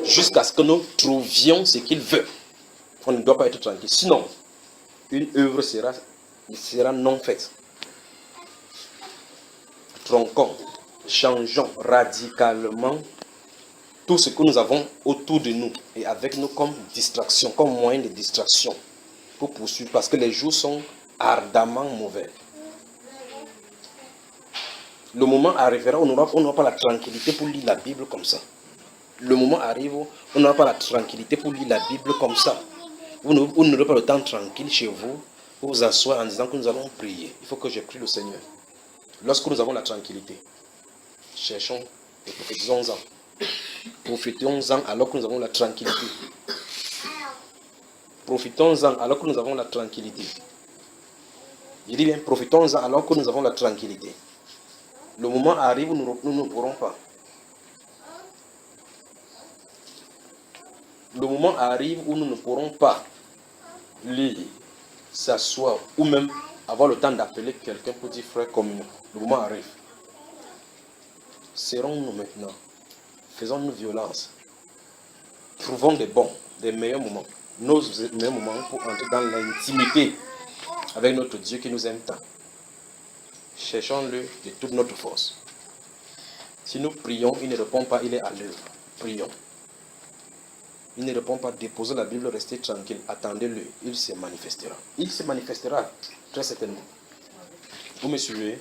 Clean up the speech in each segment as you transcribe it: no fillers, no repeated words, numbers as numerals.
jusqu'à ce que nous trouvions ce qu'il veut. On ne doit pas être tranquille. Sinon, une œuvre sera non faite. Tronquons, changeons radicalement tout ce que nous avons autour de nous et avec nous comme distraction, comme moyen de distraction pour poursuivre, parce que les jours sont ardemment mauvais. Le moment arrivera où on n'aura pas la tranquillité pour lire la Bible comme ça. Le moment arrive où on n'aura pas la tranquillité pour lire la Bible comme ça. Vous n'aurez pas le temps tranquille chez vous pour vous asseoir en disant que nous allons prier. Il faut que je prie le Seigneur. Lorsque nous avons la tranquillité, cherchons et prophétisons-en. Profitons-en alors que nous avons la tranquillité. Profitons-en alors que nous avons la tranquillité. Je dis bien, profitons-en alors que nous avons la tranquillité. Le moment arrive où nous ne pourrons pas. Le moment arrive où nous ne pourrons pas lire, s'asseoir ou même avoir le temps d'appeler quelqu'un pour dire frère comme nous. Le moment arrive. Serrons-nous maintenant. Faisons-nous violence. Trouvons des meilleurs moments. Nos meilleurs moments pour entrer dans l'intimité avec notre Dieu qui nous aime tant. Cherchons-le de toute notre force. Si nous prions, il ne répond pas, il est à l'œuvre. Prions. Il ne répond pas, déposez la Bible, restez tranquille, attendez-le, il se manifestera. Il se manifestera, très certainement. Vous me suivez?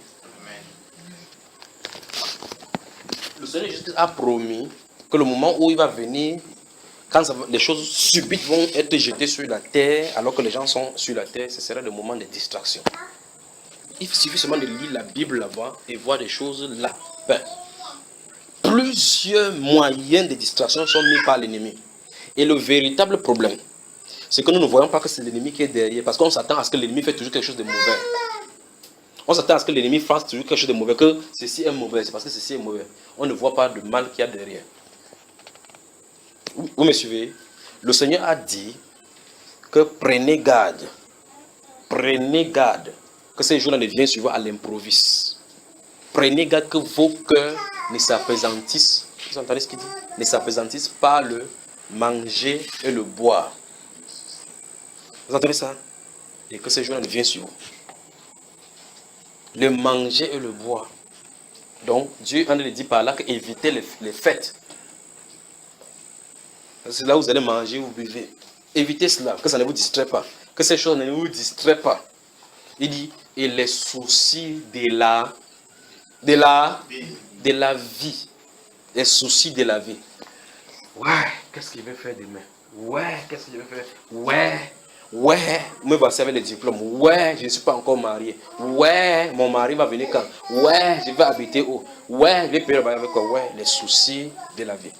Le Seigneur Jésus a promis que le moment où il va venir, quand les choses subites vont être jetées sur la terre, alors que les gens sont sur la terre, ce sera le moment de distraction. Il suffit seulement de lire la Bible là-bas et voir des choses là. Ben, plusieurs moyens de distraction sont mis par l'ennemi. Et le véritable problème, c'est que nous ne voyons pas que c'est l'ennemi qui est derrière, parce qu'on s'attend à ce que l'ennemi fait toujours quelque chose de mauvais. On s'attend à ce que l'ennemi fasse toujours quelque chose de mauvais, que ceci est mauvais, c'est parce que ceci est mauvais. On ne voit pas de mal qu'il y a derrière. Vous me suivez? Le Seigneur a dit que prenez garde que ces jours-là ne viennent sur vous à l'improviste. Prenez garde que vos cœurs ne s'appesantissent. Vous entendez ce qu'il dit? Ne s'appesantissent par le manger et le boire. Vous entendez ça? Et que ces jours-là ne viennent sur vous. Le manger et le boire. Donc, Dieu en a dit par là qu'évitez les fêtes. C'est là où vous allez manger, vous buvez. Évitez cela, que ça ne vous distrait pas. Que ces choses ne vous distraient pas. Il dit, et les soucis de la vie. Les soucis de la vie. Ouais, qu'est-ce qu'il veut faire demain? Ouais, qu'est-ce qu'il veut faire? Ouais, me voici avec les diplômes. Ouais, je ne suis pas encore marié. Ouais, mon mari va venir quand? Ouais, je vais habiter où? Ouais, je vais payer le bail avec quoi? Ouais, les soucis de la vie.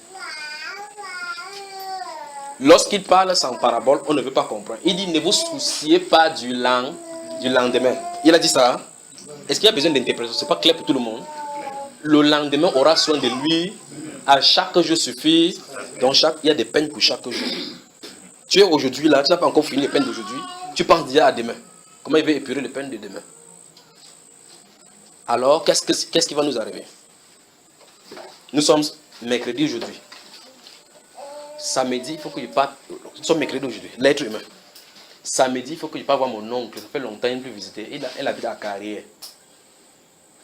Lorsqu'il parle sans parabole, on ne veut pas comprendre. Il dit, ne vous souciez pas du lendemain. Il a dit ça. Est-ce qu'il y a besoin d'interprétation? Ce n'est pas clair pour tout le monde. Le lendemain aura soin de lui. À chaque jour suffit. Donc il y a des peines pour chaque jour. Tu es aujourd'hui là, tu n'as pas encore fini les peines d'aujourd'hui. Tu penses déjà à demain. Comment il va épurer les peines de demain? Alors, qu'est-ce qui va nous arriver? Nous sommes mercredi aujourd'hui. Samedi, il faut que je parte. Nous sommes mercredi aujourd'hui, l'être humain. Samedi, il faut que je parte voir mon oncle. Ça fait longtemps qu'il ne peut visiter. Elle habite à Carrière.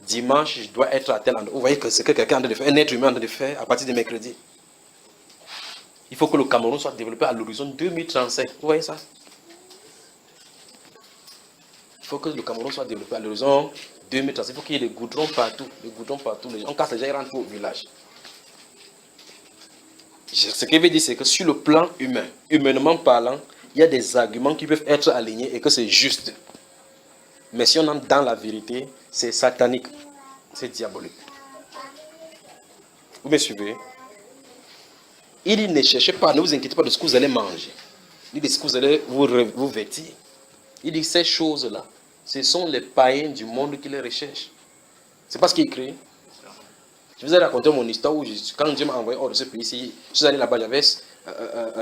Dimanche, je dois être à tel endroit. Vous voyez que c'est que quelqu'un est en train de faire, un être humain en train de faire à partir de mercredi. Il faut que le Cameroun soit développé à l'horizon 2035. Vous voyez ça? Il faut que le Cameroun soit développé à l'horizon 2035. Il faut qu'il y ait des goudrons partout. Des goudrons partout. Les gens cassent les gens, ils rentrent au village. Ce qu'il veut dire, c'est que sur le plan humain, humainement parlant, il y a des arguments qui peuvent être alignés et que c'est juste. Mais si on entre dans la vérité, c'est satanique. C'est diabolique. Vous me suivez? Il dit, ne cherchez pas, ne vous inquiétez pas de ce que vous allez manger. Il dit, de ce que vous allez vous vêtir. Il dit, ces choses-là, ce sont les païens du monde qui les recherchent. C'est pas ce qu'il écrit. Je vous ai raconté mon histoire où, quand Dieu m'a envoyé hors de ce pays-ci, je suis allé là-bas, j'avais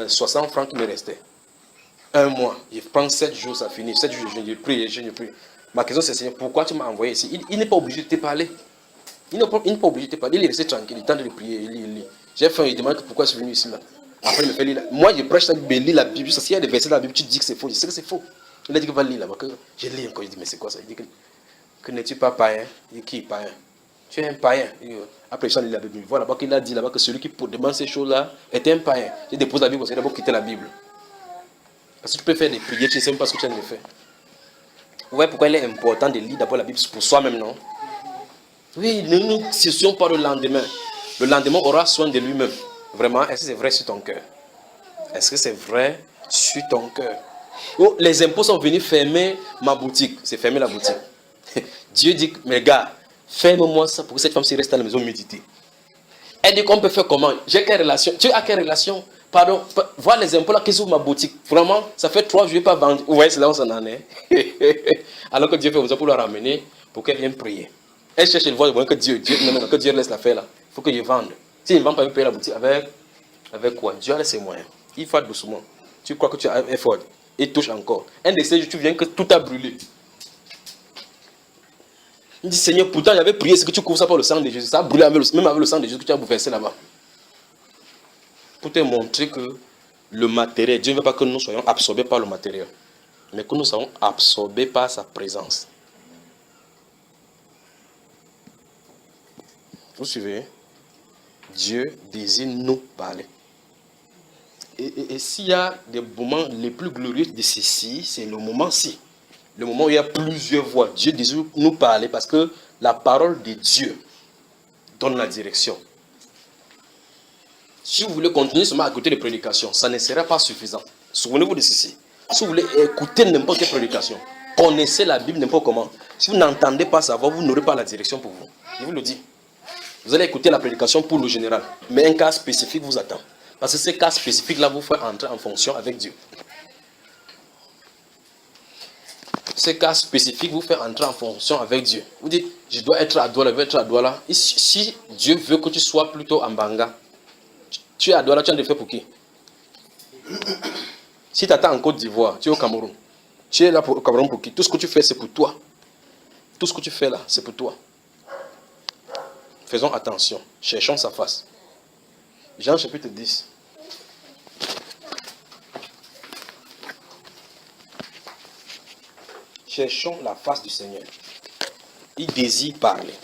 60 francs qui me restaient. Un mois. Je prends 7 jours, ça finit. 7 jours, je prie. Ma question, c'est, Seigneur, pourquoi tu m'as envoyé ici? Il n'est pas obligé de te parler. Il n'est pas obligé de te parler. Il est resté tranquille, il tente de prier, il lit. J'ai faim, il demande pourquoi je suis venu ici là. Après, il me fait lire. Moi, je prêche la Bible, lis la Bible. S'il y a des versets dans la Bible, tu dis que c'est faux. Je sais que c'est faux. Il a dit qu'il va lire là-bas. Je lis encore. Je dis, mais c'est quoi ça? Il dit que n'es-tu pas païen? Il dit, qui est païen? Tu es un païen. Après, je lis la Bible. Voilà là-bas qu'il a dit là-bas que celui qui demande ces choses-là est un païen. Je dépose la Bible parce qu'il a d'abord quitter la Bible. Parce que tu peux faire des prières, tu ne sais même pas ce que tu as de faire. Vous voyez pourquoi il est important de lire d'abord la Bible pour soi-même, non? Oui, ne nous cessions pas le lendemain. Le lendemain aura soin de lui-même. Vraiment, est-ce que c'est vrai sur ton cœur? Est-ce que c'est vrai sur ton cœur? Oh, les impôts sont venus fermer ma boutique. C'est fermer la boutique. Dieu dit, mais gars, ferme-moi ça pour que cette femme se reste à la maison méditer. Elle dit qu'on peut faire comment? J'ai quelle relation? Tu as quelle relation? Pardon, voir les impôts là qui ouvrent ma boutique. Vraiment, ça fait 3 jours, je n'ai pas vendu. Vous voyez, c'est là où on s'en en est. Alors que Dieu fait besoin pour la ramener, pour qu'elle vienne prier. Elle cherche une voie que Dieu laisse la faire là. Il faut que je vende. Si il ne vend pas, il paye la boutique avec quoi? Dieu a laissé ses moyens. Il faut doucement. Tu crois que tu as effort. Il touche encore. Un de ces jours, tu viens que tout a brûlé. Il dit, Seigneur, pourtant j'avais prié, c'est que tu couvres ça par le sang de Jésus. Ça a brûlé même avec le sang de Jésus que tu as versé là-bas. Pour te montrer que le matériel, Dieu ne veut pas que nous soyons absorbés par le matériel, mais que nous soyons absorbés par sa présence. Vous suivez? Dieu désire nous parler. Et s'il y a des moments les plus glorieux de ceci, c'est le moment-ci. Le moment où il y a plusieurs voix. Dieu désire nous parler parce que la parole de Dieu donne la direction. Si vous voulez continuer seulement à écouter les prédications, ça ne sera pas suffisant. Souvenez-vous de ceci. Si vous voulez écouter n'importe quelle prédication, connaissez la Bible n'importe comment. Si vous n'entendez pas sa voix, vous n'aurez pas la direction pour vous. Je vous le dis. Vous allez écouter la prédication pour le général, mais un cas spécifique vous attend. Parce que ces cas spécifiques-là vous font entrer en fonction avec Dieu. Ces cas spécifiques vous font entrer en fonction avec Dieu. Vous dites, je dois être à Douala, je veux être à Douala. Et si Dieu veut que tu sois plutôt en Banga, tu es à Douala, tu as de faire pour qui? Si tu attends en Côte d'Ivoire, tu es au Cameroun. Tu es là au Cameroun pour qui? Tout ce que tu fais, c'est pour toi. Tout ce que tu fais là, c'est pour toi. Faisons attention. Cherchons sa face. Jean chapitre 10. Cherchons la face du Seigneur. Il désire parler.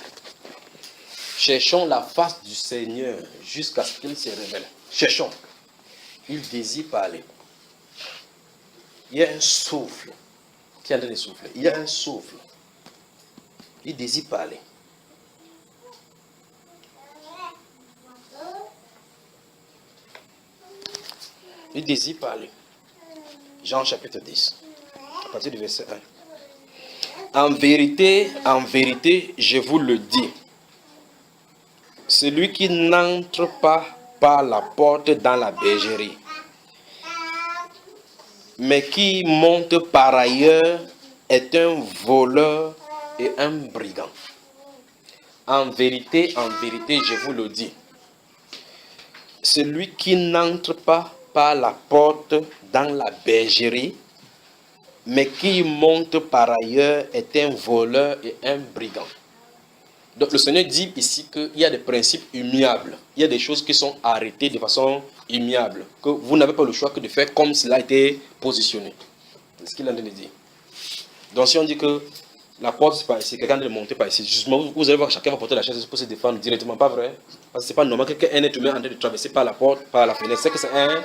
Cherchons la face du Seigneur jusqu'à ce qu'il se révèle. Cherchons. Il désire parler. Il y a un souffle qui est en train de souffler. Il y a un souffle. Il désire parler. Il désire parler. Jean chapitre 10. À partir du verset 1. En vérité, je vous le dis. Celui qui n'entre pas par la porte dans la bergerie, mais qui monte par ailleurs, est un voleur et un brigand. En vérité, je vous le dis. Celui qui n'entre pas par la porte dans la bergerie, mais qui monte par ailleurs est un voleur et un brigand. Donc le Seigneur dit ici qu'il y a des principes immuables. Il y a des choses qui sont arrêtées de façon immuable. Que vous n'avez pas le choix que de faire comme cela a été positionné. C'est ce qu'il a de dire. Donc si on dit que la porte c'est par ici, quelqu'un doit monter par ici, justement vous allez voir chacun va porter la chaise pour se défendre directement, pas vrai? Parce que c'est pas normal que qu'un être humain en train de traverser par la porte, par la fenêtre. C'est que c'est un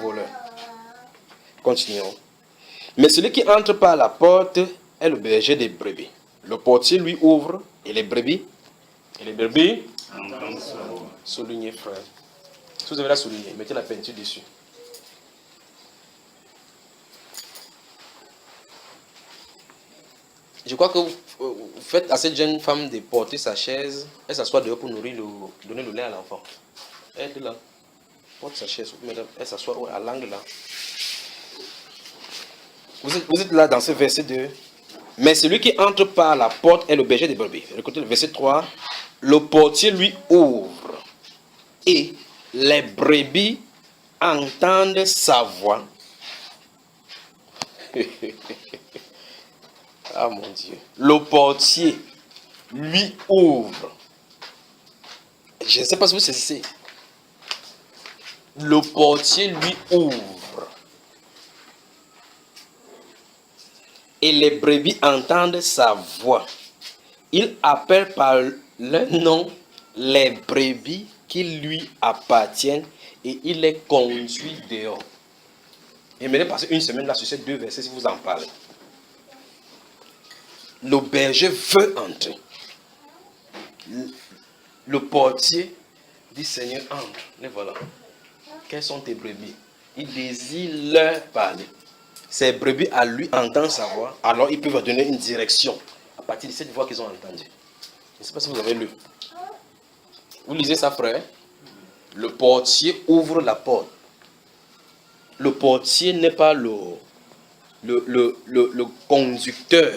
voleur. Continuons. Mais celui qui entre par la porte est le berger des brebis. Le portier lui ouvre et les brebis, soulignez frère. Si vous avez la souligner, mettez la peinture dessus. Je crois que vous faites à cette jeune femme de porter sa chaise, elle s'assoit dehors pour donner le lait à l'enfant. Elle est là, porte sa chaise, elle s'assoit à l'angle là. Vous êtes là dans ce verset 2. Mais celui qui entre par la porte est le berger des brebis. Écoutez le verset 3. Le portier lui ouvre et les brebis entendent sa voix. Ah mon Dieu. Le portier lui ouvre. Je ne sais pas si vous saisissez. le portier lui ouvre. Et les brebis entendent sa voix. Il appelle par leur nom les brebis qui lui appartiennent et il les conduit dehors. J'aimerais passer une semaine là sur ces deux versets si vous en parlez. Le berger veut entrer. Le portier dit Seigneur, entre. Les voilà. Quelles sont tes brebis? Il désire leur parler. Ces brebis à lui entendent sa voix, alors ils peuvent donner une direction à partir de cette voix qu'ils ont entendue. Je ne sais pas si vous avez lu. Vous lisez ça, frère? Le portier ouvre la porte. Le portier n'est pas le conducteur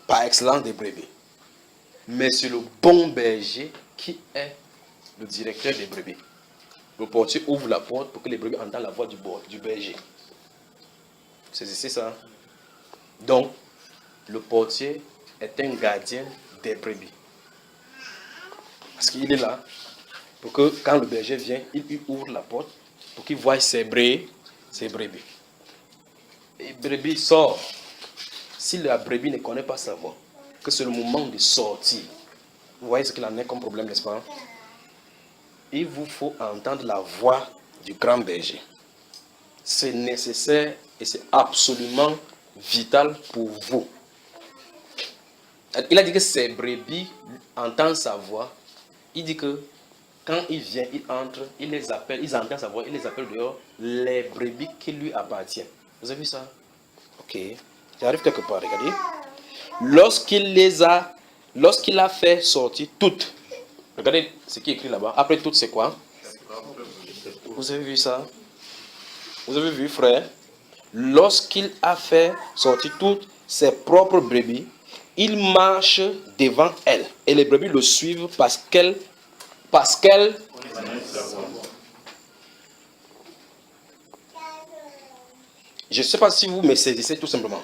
par excellence des brebis. Mais c'est le bon berger qui est le directeur des brebis. Le portier ouvre la porte pour que les brebis entendent la voix du berger. Vous saisissez ça? Donc, le portier est un gardien des brebis. Parce qu'il est là pour que quand le berger vient, il ouvre la porte pour qu'il voie ses brebis. Et brebis sort. Si la brebis ne connaît pas sa voix, que c'est le moment de sortir. Vous voyez ce qu'il en est comme problème, n'est-ce pas? Il vous faut entendre la voix du grand berger. C'est nécessaire et c'est absolument vital pour vous. Il a dit que ses brebis entendent sa voix. Il dit que quand il vient, il entre, il les appelle, ils entendent sa voix, il les appelle dehors, les brebis qui lui appartiennent. Vous avez vu ça? Ok. J'arrive quelque part, regardez. Lorsqu'il a fait sortir toutes, regardez ce qui est écrit là-bas. Après toutes, c'est quoi? Vous avez vu ça? Vous avez vu, frère? Lorsqu'il a fait sortir toutes ses propres brebis, il marche devant elles. Et les brebis le suivent parce qu'elles... Je ne sais pas si vous me saisissez tout simplement.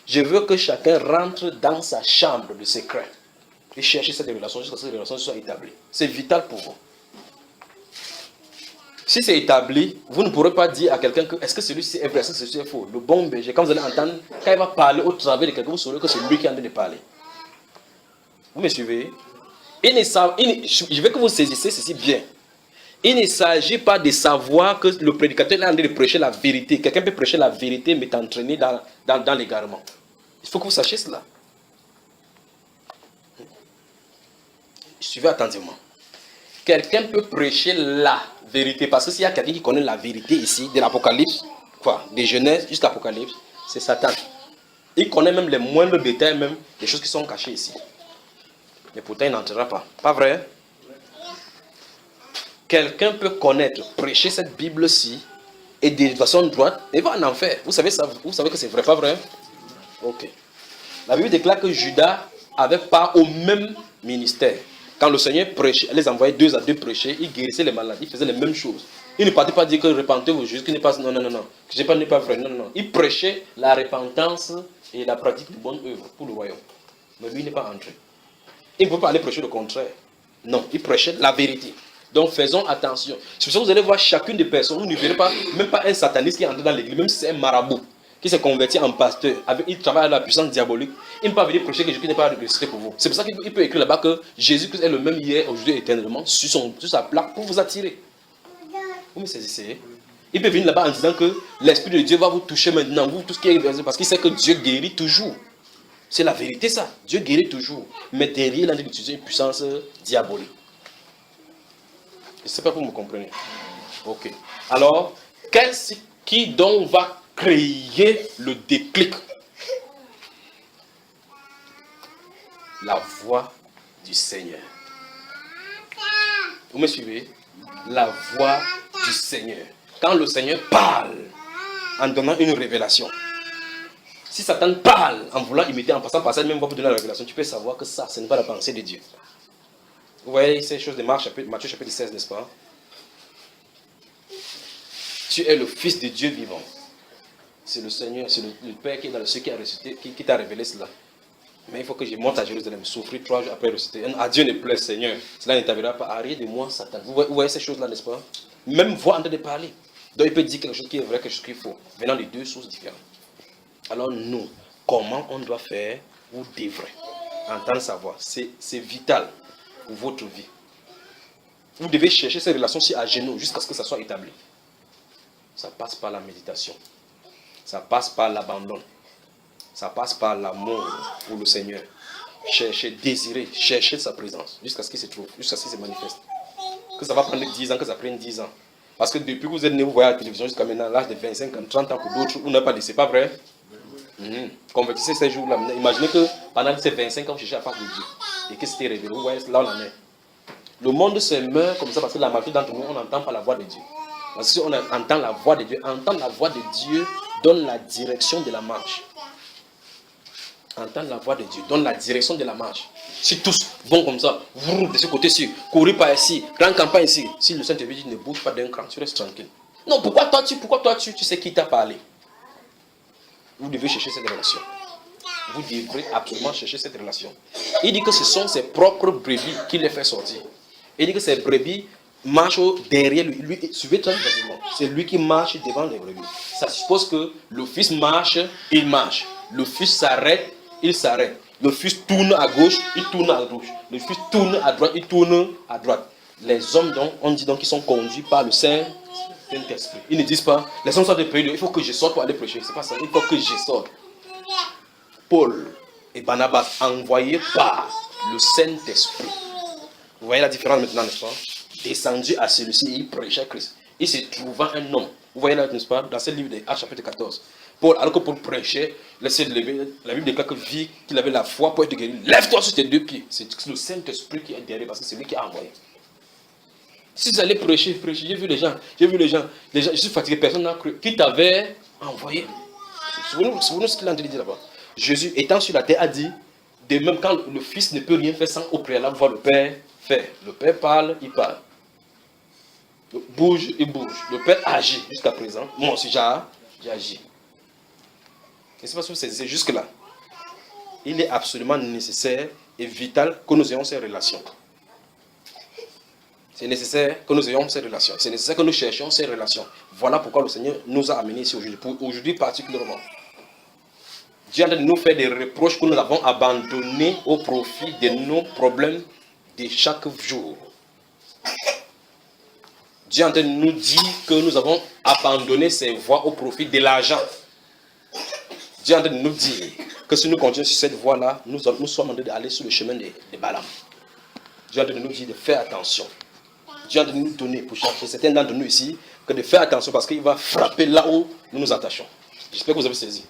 Je veux que chacun rentre dans sa chambre de secret et cherche cette relation jusqu'à ce que cette relation soit établie. C'est vital pour vous. Si c'est établi, vous ne pourrez pas dire à quelqu'un que est-ce que celui-ci est vrai, est-ce que celui-ci est faux. Le bon berger, quand vous allez entendre, quand il va parler au travers de quelqu'un, vous saurez que c'est lui qui est en train de parler. Vous me suivez? Je veux que vous saisissez ceci bien. Il ne s'agit pas de savoir que le prédicateur est en train de prêcher la vérité. Quelqu'un peut prêcher la vérité mais t'entraîner dans l'égarement. Il faut que vous sachiez cela. Suivez attentivement. Quelqu'un peut prêcher la vérité. Parce que s'il y a quelqu'un qui connaît la vérité ici, de l'Apocalypse, de Genèse jusqu'à l'Apocalypse, c'est Satan. Il connaît même les moindres détails, même des choses qui sont cachées ici. Mais pourtant, il n'entrera pas. Pas vrai? Quelqu'un peut connaître, prêcher cette Bible-ci, et de façon droite, et va en enfer. Vous savez que c'est vrai, pas vrai? Ok. La Bible déclare que Judas avait part au même ministère. Quand le Seigneur prêchait, les envoyait 2 à 2 prêcher, il guérissait les maladies, il faisait les mêmes choses. Il ne partait pas dire que repentez-vous, Jésus qui n'est pas... Non. Que n'est pas vrai. Non. Il prêchait la repentance et la pratique de bonnes œuvres pour le royaume. Mais lui, il n'est pas entré. Il ne peut pas aller prêcher le contraire. Non, il prêchait la vérité. Donc faisons attention. C'est pour ça que vous allez voir chacune des personnes, vous ne verrez pas, même pas un sataniste qui est entré dans l'église, même si c'est un marabout, qui s'est converti en pasteur, il travaille à la puissance diabolique, il ne peut pas venir prêcher que Jésus n'est pas ressuscité pour vous. C'est pour ça qu'il peut écrire là-bas que Jésus-Christ est le même hier, aujourd'hui et éternellement, sur sa plaque pour vous attirer. Vous me saisissez? Il peut venir là-bas en disant que l'Esprit de Dieu va vous toucher maintenant, vous, tout ce qui est versé, parce qu'il sait que Dieu guérit toujours. C'est la vérité ça, Dieu guérit toujours. Mais derrière, il a utilisé une puissance diabolique. Je ne sais pas si vous me comprenez. Ok. Alors, qui donc va créer le déclic? La voix du Seigneur. Vous me suivez? La voix du Seigneur. Quand le Seigneur parle en donnant une révélation. Si Satan parle en voulant imiter, en passant par cette même voix pour donner la révélation, tu peux savoir que ça, ce n'est pas la pensée de Dieu. Vous voyez ces choses de Matthieu chapitre 16, n'est-ce pas? Tu es le Fils de Dieu vivant. C'est le Seigneur, c'est le Père qui est dans le ciel qui a ressuscité, qui t'a révélé cela. Mais il faut que je monte à Jérusalem, souffrir 3 jours après ressusciter. À Dieu ne plaise, Seigneur. Cela ne t'arrivera pas. Arrière de moi, Satan. Vous voyez ces choses-là, n'est-ce pas? même voix en train de parler. Donc il peut dire quelque chose qui est vrai, quelque chose qui est faux, venant de deux sources différentes. Alors nous, comment on doit faire? Vous devrez entendre sa voix. C'est vital pour votre vie. Vous devez chercher ces relations-ci à genoux jusqu'à ce que ça soit établi. Ça passe par la méditation. Ça passe par l'abandon. Ça passe par l'amour pour le Seigneur. Chercher, désirer, chercher sa présence jusqu'à ce qu'il se trouve, jusqu'à ce qu'il se manifeste. Que ça va prendre 10 ans, que ça prenne 10 ans. Parce que depuis que vous êtes né, vous voyez la télévision jusqu'à maintenant, à l'âge de 25 ans, 30 ans pour d'autres, vous n'avez pas laissé, c'est pas vrai? Convertissez ces jours-là. Imaginez que pendant ces 25 ans, vous cherchez la face de Dieu. Et que c'était révélé. Vous voyez, là on en est. Le monde se meurt comme ça parce que la majorité d'entre nous, on n'entend pas la voix de Dieu. Parce que si on entend la voix de Dieu, entendre la voix de Dieu donne la direction de la marche. Entendre la voix de Dieu donne la direction de la marche. Si tous vont comme ça, de ce côté-ci, courir par ici, grande campagne ici, si le Saint-Esprit dit ne bouge pas d'un cran, tu restes tranquille. Non, pourquoi toi tu sais qui t'a parlé? Vous devez chercher cette relation. Vous devrez absolument chercher cette relation. Il dit que ce sont ses propres brebis qui les fait sortir. Il dit que ces brebis marchent derrière lui. Suivez très facilement. C'est lui qui marche devant les brebis. Ça suppose que le fils marche, il marche. Le fils s'arrête, il s'arrête. Le fils tourne à gauche, il tourne à gauche. Le fils tourne à droite, il tourne à droite. Les hommes, donc, on dit donc qu'ils sont conduits par le Saint-Esprit. Ils ne disent pas, les hommes sortent de prêcher, il faut que je sorte pour aller prêcher. C'est pas ça, il faut que je sorte. Paul et Barnabas envoyés par le Saint-Esprit. Vous voyez la différence maintenant, n'est-ce pas? Descendu à celui-ci, il prêchait Christ. Il se trouva un homme. Vous voyez là, n'est-ce pas? Dans ce livre de Actes chapitre 14. Paul, alors que Paul prêchait, laissait lever, la Bible déclare qu'il avait la foi pour être guéri. Lève-toi sur tes deux pieds. C'est le Saint-Esprit qui est derrière parce que c'est lui qui a envoyé. Si vous allez prêcher, j'ai vu les gens, je suis fatigué, personne n'a cru. Qui t'avait envoyé? Souvenez-vous ce qu'il a dit là-bas. Jésus, étant sur la terre, a dit, de même quand le Fils ne peut rien faire sans au préalable voir le Père faire. Le Père parle, il parle. Le bouge, il bouge. Le Père agit jusqu'à présent. Moi aussi, j'ai agi. Et c'est parce que c'est jusque-là. Il est absolument nécessaire et vital que nous ayons ces relations. C'est nécessaire que nous ayons ces relations. C'est nécessaire que nous cherchions ces relations. Voilà pourquoi le Seigneur nous a amenés ici aujourd'hui. Pour aujourd'hui particulièrement. Dieu est en train de nous faire des reproches que nous avons abandonnés au profit de nos problèmes de chaque jour. Dieu est en train de nous dire que nous avons abandonné ces voies au profit de l'argent. Dieu est en train de nous dire que si nous continuons sur cette voie-là, nous sommes en train d'aller sur le chemin de Balaam. Dieu est en train de nous dire de faire attention. Dieu est en train de nous donner, pour certains d'entre nous ici, que de faire attention parce qu'il va frapper là où nous nous attachons. J'espère que vous avez saisi.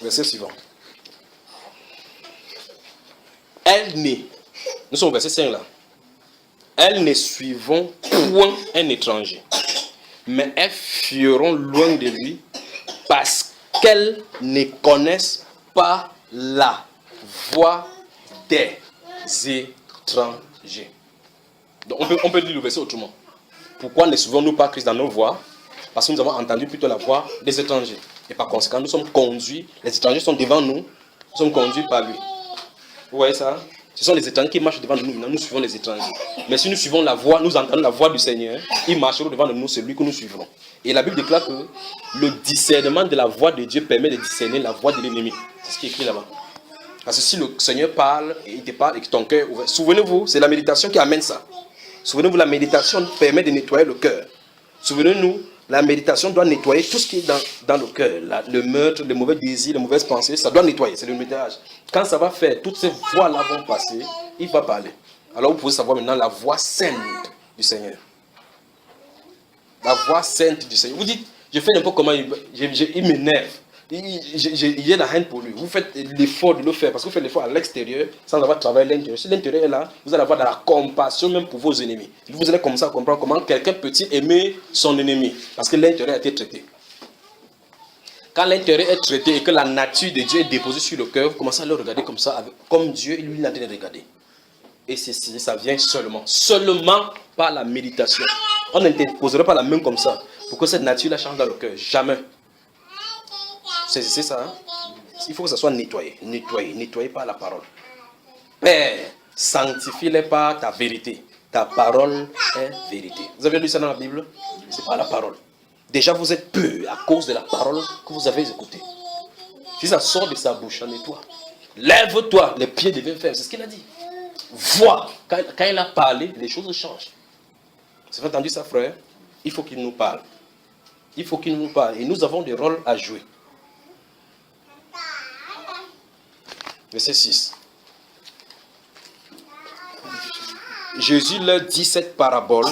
Verset suivant. Nous sommes au verset 5 là. Elles ne suivront point un étranger, mais elles fuiront loin de lui parce qu'elles ne connaissent pas la voix des étrangers. Donc on peut lire le verset autrement. Pourquoi ne suivons-nous pas Christ dans nos voies? Parce que nous avons entendu plutôt la voix des étrangers. Et par conséquent, nous sommes conduits, les étrangers sont devant nous, nous sommes conduits par lui. Vous voyez ça? Ce sont les étrangers qui marchent devant nous, maintenant nous suivons les étrangers. Mais si nous suivons la voix, nous entendons la voix du Seigneur, ils marcheront devant nous, celui que nous suivrons. Et la Bible déclare que le discernement de la voix de Dieu permet de discerner la voix de l'ennemi. C'est ce qui est écrit là-bas. Parce que si le Seigneur parle, et il te parle et que ton cœur est ouvert, souvenez-vous, c'est la méditation qui amène ça. Souvenez-vous, la méditation permet de nettoyer le cœur. Souvenez-nous, la méditation doit nettoyer tout ce qui est dans le cœur. Le meurtre, les mauvais désirs, les mauvaises pensées, ça doit nettoyer, c'est le nettoyage. Quand ça va faire, toutes ces voix-là vont passer, il va parler. Alors vous pouvez savoir maintenant la voix sainte du Seigneur. La voix sainte du Seigneur. Vous dites, je fais n'importe comment, il m'énerve. Il y a la haine pour lui. Vous faites l'effort de le faire parce que vous faites l'effort à l'extérieur sans avoir travaillé à l'intérieur. Si l'intérieur est là, vous allez avoir de la compassion même pour vos ennemis. Vous allez comme ça comprendre comment quelqu'un peut-il aimer son ennemi parce que l'intérieur a été traité. Quand l'intérieur est traité et que la nature de Dieu est déposée sur le cœur, vous commencez à le regarder comme ça, comme Dieu lui l'a dit de regarder. Et ça vient seulement par la méditation. On n'interposerait pas la main comme ça pour que cette nature la change dans le cœur. Jamais. C'est ça. Hein? Il faut que ça soit nettoyé par la parole. Père, sanctifie-les par ta vérité. ta parole est vérité. Vous avez lu ça dans la Bible? C'est pas la parole. Déjà, vous êtes peu à cause de la parole que vous avez écoutée. Si ça sort de sa bouche, en toi. Lève-toi, les pieds deviennent fermes. C'est ce qu'il a dit. Vois, quand il a parlé, les choses changent. Vous avez entendu ça, frère? Il faut qu'il nous parle. Il faut qu'il nous parle. Et nous avons des rôles à jouer. Verset 6. Jésus leur dit cette parabole,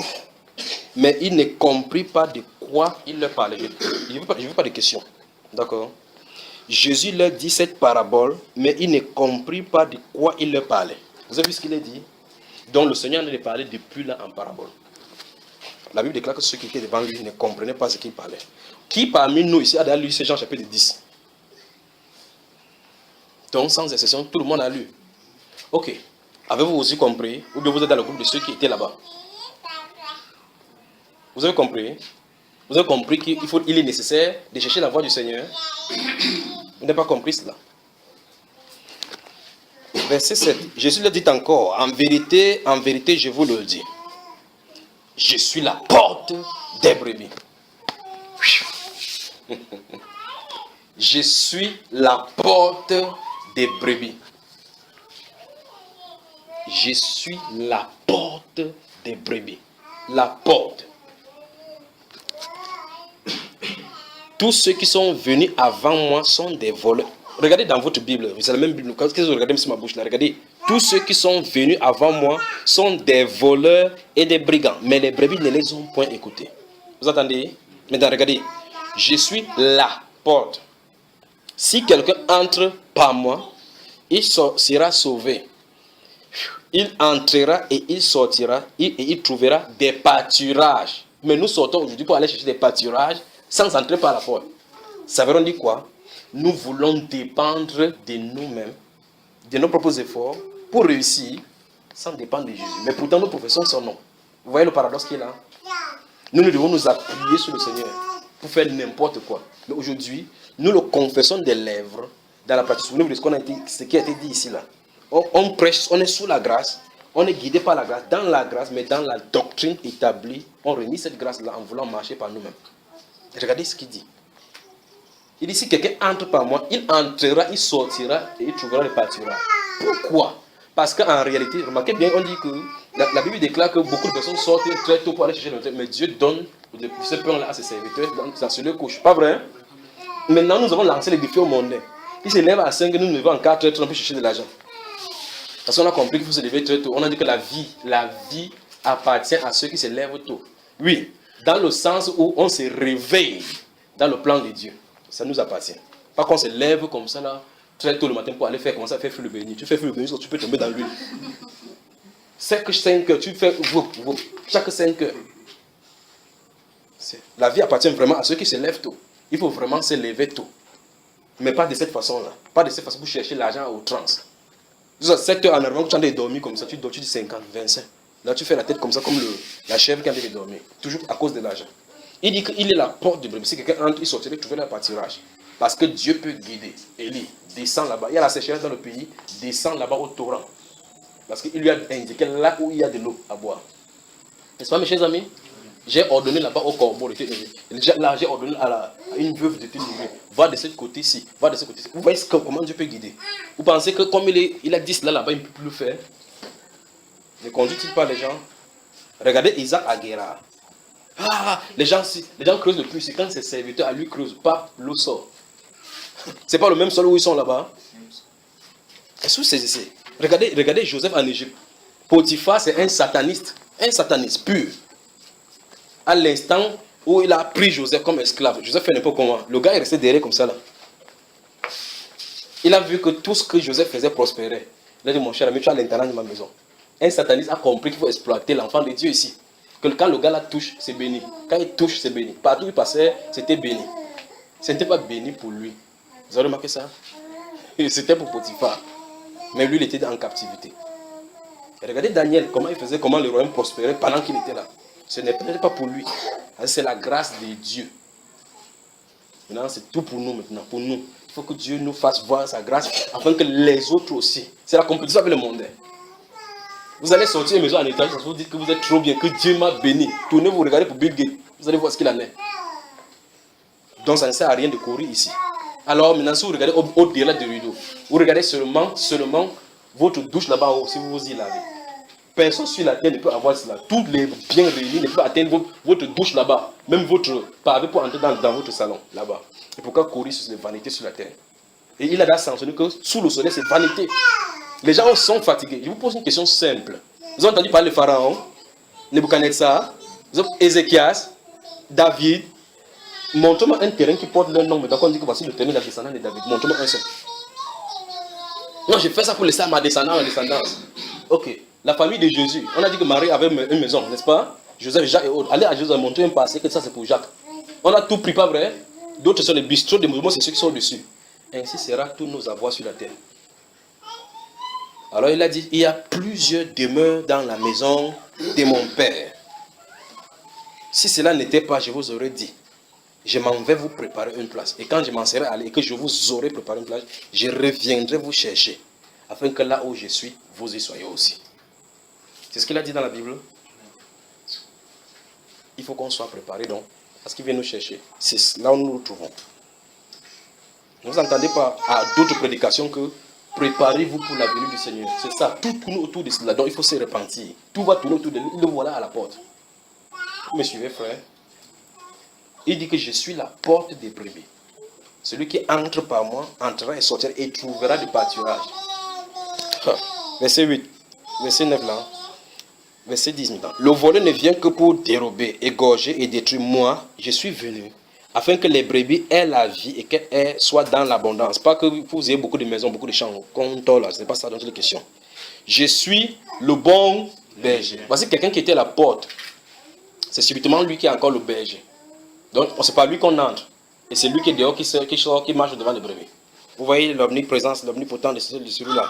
mais il ne comprit pas de quoi il leur parlait. Je ne veux pas de questions. D'accord? Jésus leur dit cette parabole, mais il ne comprit pas de quoi il leur parlait. Vous avez vu ce qu'il a dit? Donc le Seigneur ne parlait depuis là en parabole. La Bible déclare que ceux qui étaient devant lui ne comprenaient pas ce qu'il parlait. Qui parmi nous ici a lu ce Jean chapitre 10? Donc sans exception, tout le monde a lu. Ok. Avez-vous aussi compris? Ou bien vous êtes dans le groupe de ceux qui étaient là-bas? Vous avez compris? Vous avez compris qu'il est nécessaire de chercher la voix du Seigneur? Vous n'avez pas compris cela? Verset 7. Jésus le dit encore, en vérité, je vous le dis. Je suis la porte des brebis. Je suis la porte des brebis. Je suis la porte des brebis. La porte. Tous ceux qui sont venus avant moi sont des voleurs. Regardez dans votre Bible, c'est la même Bible. Qu'est-ce que vous regardez sur ma bouche là? Regardez. Tous ceux qui sont venus avant moi sont des voleurs et des brigands. Mais les brebis ne les ont point écoutés. Vous entendez? Maintenant, regardez. Je suis la porte. Si quelqu'un entre par moi, il sera sauvé. Il entrera et il sortira et il trouvera des pâturages. Mais nous sortons aujourd'hui pour aller chercher des pâturages sans entrer par la porte. Ça veut dire quoi? Nous voulons dépendre de nous-mêmes, de nos propres efforts, pour réussir, sans dépendre de Jésus. Mais pourtant, nous professons son nom. Vous voyez le paradoxe qui est là? Nous devons nous appuyer sur le Seigneur pour faire n'importe quoi. Mais aujourd'hui, nous le confessons des lèvres dans la pratique. Souvenez-vous de ce qui a été dit ici là. On prêche, on est sous la grâce, on est guidé par la grâce, dans la grâce, mais dans la doctrine établie, on réunit cette grâce-là en voulant marcher par nous-mêmes. Regardez ce qu'il dit. Il dit, si quelqu'un entre par moi, il entrera, il sortira et il trouvera le pâturage. Pourquoi? Parce qu'en réalité, remarquez bien, on dit que la Bible déclare que beaucoup de personnes sortent très tôt pour aller chercher le pain, mais Dieu donne ce pain-là à ses serviteurs, donc ça se le couche. Pas vrai? Maintenant, nous avons lancé les défis au monde. Il se lève à 5, nous nous levons en 4 heures pour chercher de l'argent. Parce qu'on a compris qu'il faut se lever très tôt. On a dit que la vie appartient à ceux qui se lèvent tôt. Oui, dans le sens où on se réveille dans le plan de Dieu. Ça nous appartient. Pas qu'on se lève comme ça là, très tôt le matin pour aller commencer à faire feu le béni. Tu fais feu le béni, tu peux tomber dans l'huile. Chaque 5 heures, tu fais chaque 5 heures. La vie appartient vraiment à ceux qui se lèvent tôt. Il faut vraiment se lever tôt. Mais pas de cette façon-là. Pas de cette façon pour chercher l'argent à outrance. 7 heures en arrivant, tu as dormi comme ça, tu dis 50, 25. Là, tu fais la tête comme ça, comme la chèvre qui a envie de dormir. Toujours à cause de l'argent. Il dit qu'il est la porte de brebis. Si quelqu'un entre, il sortirait, il trouverait le pâturage. Parce que Dieu peut guider. Élie, descend là-bas. Il y a la sécheresse dans le pays, descend là-bas au torrent. Parce qu'il lui a indiqué là où il y a de l'eau à boire. N'est-ce pas, mes chers amis? J'ai ordonné là-bas au corbeau de te nourrir. Là, j'ai ordonné à une veuve de te nourrir. Va de ce côté-ci, va de ce côté-ci. Vous voyez comment Dieu peut guider? Vous pensez que comme il a dit cela là-bas, il ne peut plus le faire? Ne conduit-il pas les gens? Regardez Isaac à Guérard. Ah, les gens creusent le puits. C'est quand ses serviteurs à lui creusent pas, l'eau sort. C'est pas le même sol où ils sont là-bas. Qu'est-ce que c'est? Regardez Joseph en Égypte. Potiphar, c'est un sataniste pur. À l'instant où il a pris Joseph comme esclave, Joseph fait n'importe comment. Le gars est resté derrière comme ça là. Il a vu que tout ce que Joseph faisait prospérait. Il a dit, mon cher ami, tu as l'intendant de ma maison. Un sataniste a compris qu'il faut exploiter l'enfant de Dieu ici. Que quand le gars la touche, c'est béni. Quand il touche, c'est béni. Partout où il passait, c'était béni. Ce n'était pas béni pour lui. Vous avez remarqué ça? C'était pour Potiphar. Mais lui, il était en captivité. Et regardez Daniel, comment il faisait, comment le royaume prospérait pendant qu'il était là. Ce n'est pas pour lui. C'est la grâce de Dieu. Maintenant, c'est tout pour nous maintenant. Pour nous. Il faut que Dieu nous fasse voir sa grâce afin que les autres aussi. C'est la compétition avec le monde. Vous allez sortir une maison en étage, vous dites que vous êtes trop bien, que Dieu m'a béni. Tournez vous regardez pour Bill Gates. Vous allez voir ce qu'il en est. Donc ça ne sert à rien de courir ici. Alors maintenant, si vous regardez au-delà du rideau, vous regardez seulement votre douche là-bas haut, si vous vous y lavez. Personne sur la terre ne peut avoir cela. Tous les biens réunis ne peuvent atteindre votre douche là-bas. Même votre pavé pour entrer dans votre salon là-bas. Et pourquoi courir sur les vanités sur la terre? Et il a d'ailleurs sanctionné que sous le soleil, c'est vanité. Les gens sont fatigués. Je vous pose une question simple. Vous avez entendu parler de Pharaon, Nebuchadnezzar, Ézéchias, David. Montre-moi un terrain qui porte leur nom. Mais donc on dit que voici le terrain de la descendance de David. Montre-moi un seul. Non, j'ai fait ça pour laisser à ma descendance. Ok. La famille de Jésus. On a dit que Marie avait une maison, n'est-ce pas? Joseph, Jacques et autres. Allez à Jésus montrer un passé que ça c'est pour Jacques. On a tout pris, pas vrai? D'autres sont les bistrots, des mouvements, c'est ceux qui sont dessus. Ainsi sera tous nos avoirs sur la terre. Alors il a dit, il y a plusieurs demeures dans la maison de mon Père. Si cela n'était pas, je vous aurais dit, je m'en vais vous préparer une place. Et quand je m'en serai allé et que je vous aurai préparé une place, je reviendrai vous chercher, afin que là où je suis, vous y soyez aussi. C'est ce qu'il a dit dans la Bible. Il faut qu'on soit préparé donc, parce qu'il vient nous chercher. C'est là où nous nous trouvons. Ne vous entendez pas à d'autres prédications que préparez-vous pour la venue du Seigneur. C'est ça, tout tourne autour de cela. Donc il faut se repentir. Tout va tourner autour de lui. Le voilà à la porte. Vous me suivez, frère? Il dit que je suis la porte des brebis. Celui qui entre par moi entrera et sortira et trouvera du pâturage. Verset 8, verset 9 là. Verset 10 maintenant. Le voleur ne vient que pour dérober, égorger et détruire. Moi, je suis venu afin que les brebis aient la vie et qu'elles soient dans l'abondance. Pas que vous ayez beaucoup de maisons, beaucoup de champs. Ce n'est pas ça dont il est question. Je suis le bon berger. Voici quelqu'un qui était à la porte. C'est subitement lui qui est encore le berger. Donc, ce n'est pas lui qu'on entre. Et c'est lui qui est dehors, qui sort, qui marche devant les brebis. Vous voyez l'omniprésence, l'omnipotent de celui-là.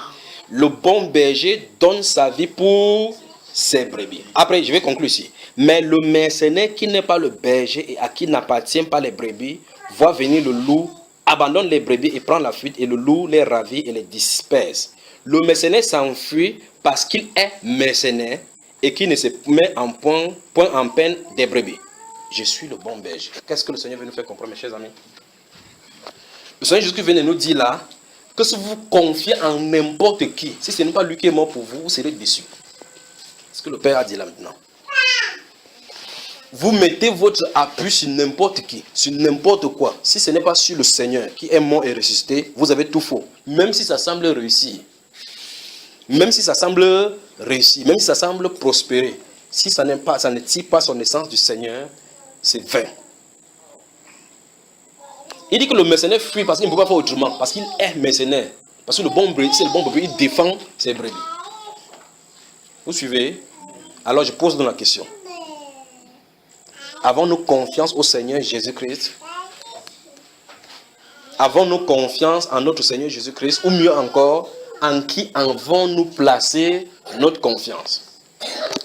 Le bon berger donne sa vie pour ses brebis. Après, je vais conclure ici. Mais le mercenaire qui n'est pas le berger et à qui n'appartient pas les brebis, voit venir le loup, abandonne les brebis et prend la fuite, et le loup les ravit et les disperse. Le mercenaire s'enfuit parce qu'il est mercenaire et qui ne se met en point en peine des brebis. Je suis le bon berger. Qu'est-ce que le Seigneur veut nous faire comprendre, mes chers amis? Le Seigneur Jésus vient de nous dire là que si vous vous confiez en n'importe qui, si ce n'est pas lui qui est mort pour vous, vous serez déçus. C'est ce que le Père a dit là maintenant. Vous mettez votre appui sur n'importe qui, sur n'importe quoi. Si ce n'est pas sur le Seigneur qui est mort et ressuscité, vous avez tout faux. Même si ça semble réussir. Même si ça semble réussir. Même si ça semble prospérer. Si ça ne tire pas son essence du Seigneur, c'est vain. Il dit que le mercenaire fuit parce qu'il ne peut pas faire autrement. Parce qu'il est mercenaire. Parce que c'est le bon brebis, il défend ses brebis. Vous suivez? Alors je pose donc la question. Avons-nous confiance au Seigneur Jésus-Christ? Avons-nous confiance en notre Seigneur Jésus-Christ? Ou mieux encore, en qui avons-nous placé notre confiance?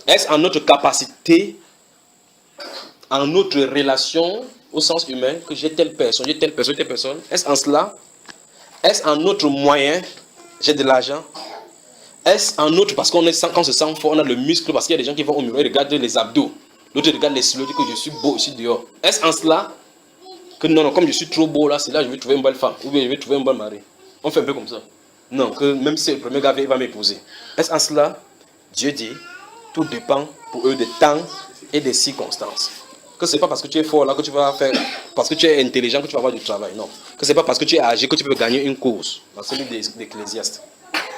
Est-ce en notre capacité, en notre relation au sens humain, que j'ai telle personne, telle personne? Est-ce en cela? Est-ce en notre moyen? J'ai de l'argent. Est-ce en notre, parce qu'on se sent fort, on a le muscle, parce qu'il y a des gens qui vont au miroir et regardent les abdos. L'autre regarde les silos, dit que je suis beau ici dehors. Est-ce en cela que non, comme je suis trop beau là, c'est là que je vais trouver une belle femme, ou bien je vais trouver un bon mari? On fait un peu comme ça. Non, que même si le premier gars va m'épouser. Est-ce en cela? Dieu dit, tout dépend pour eux des temps et des circonstances. Que ce n'est pas parce que tu es fort là que tu vas faire, parce que tu es intelligent que tu vas avoir du travail. Non. Que ce n'est pas parce que tu es âgé que tu peux gagner une course. Dans celui d'Ecclésiaste.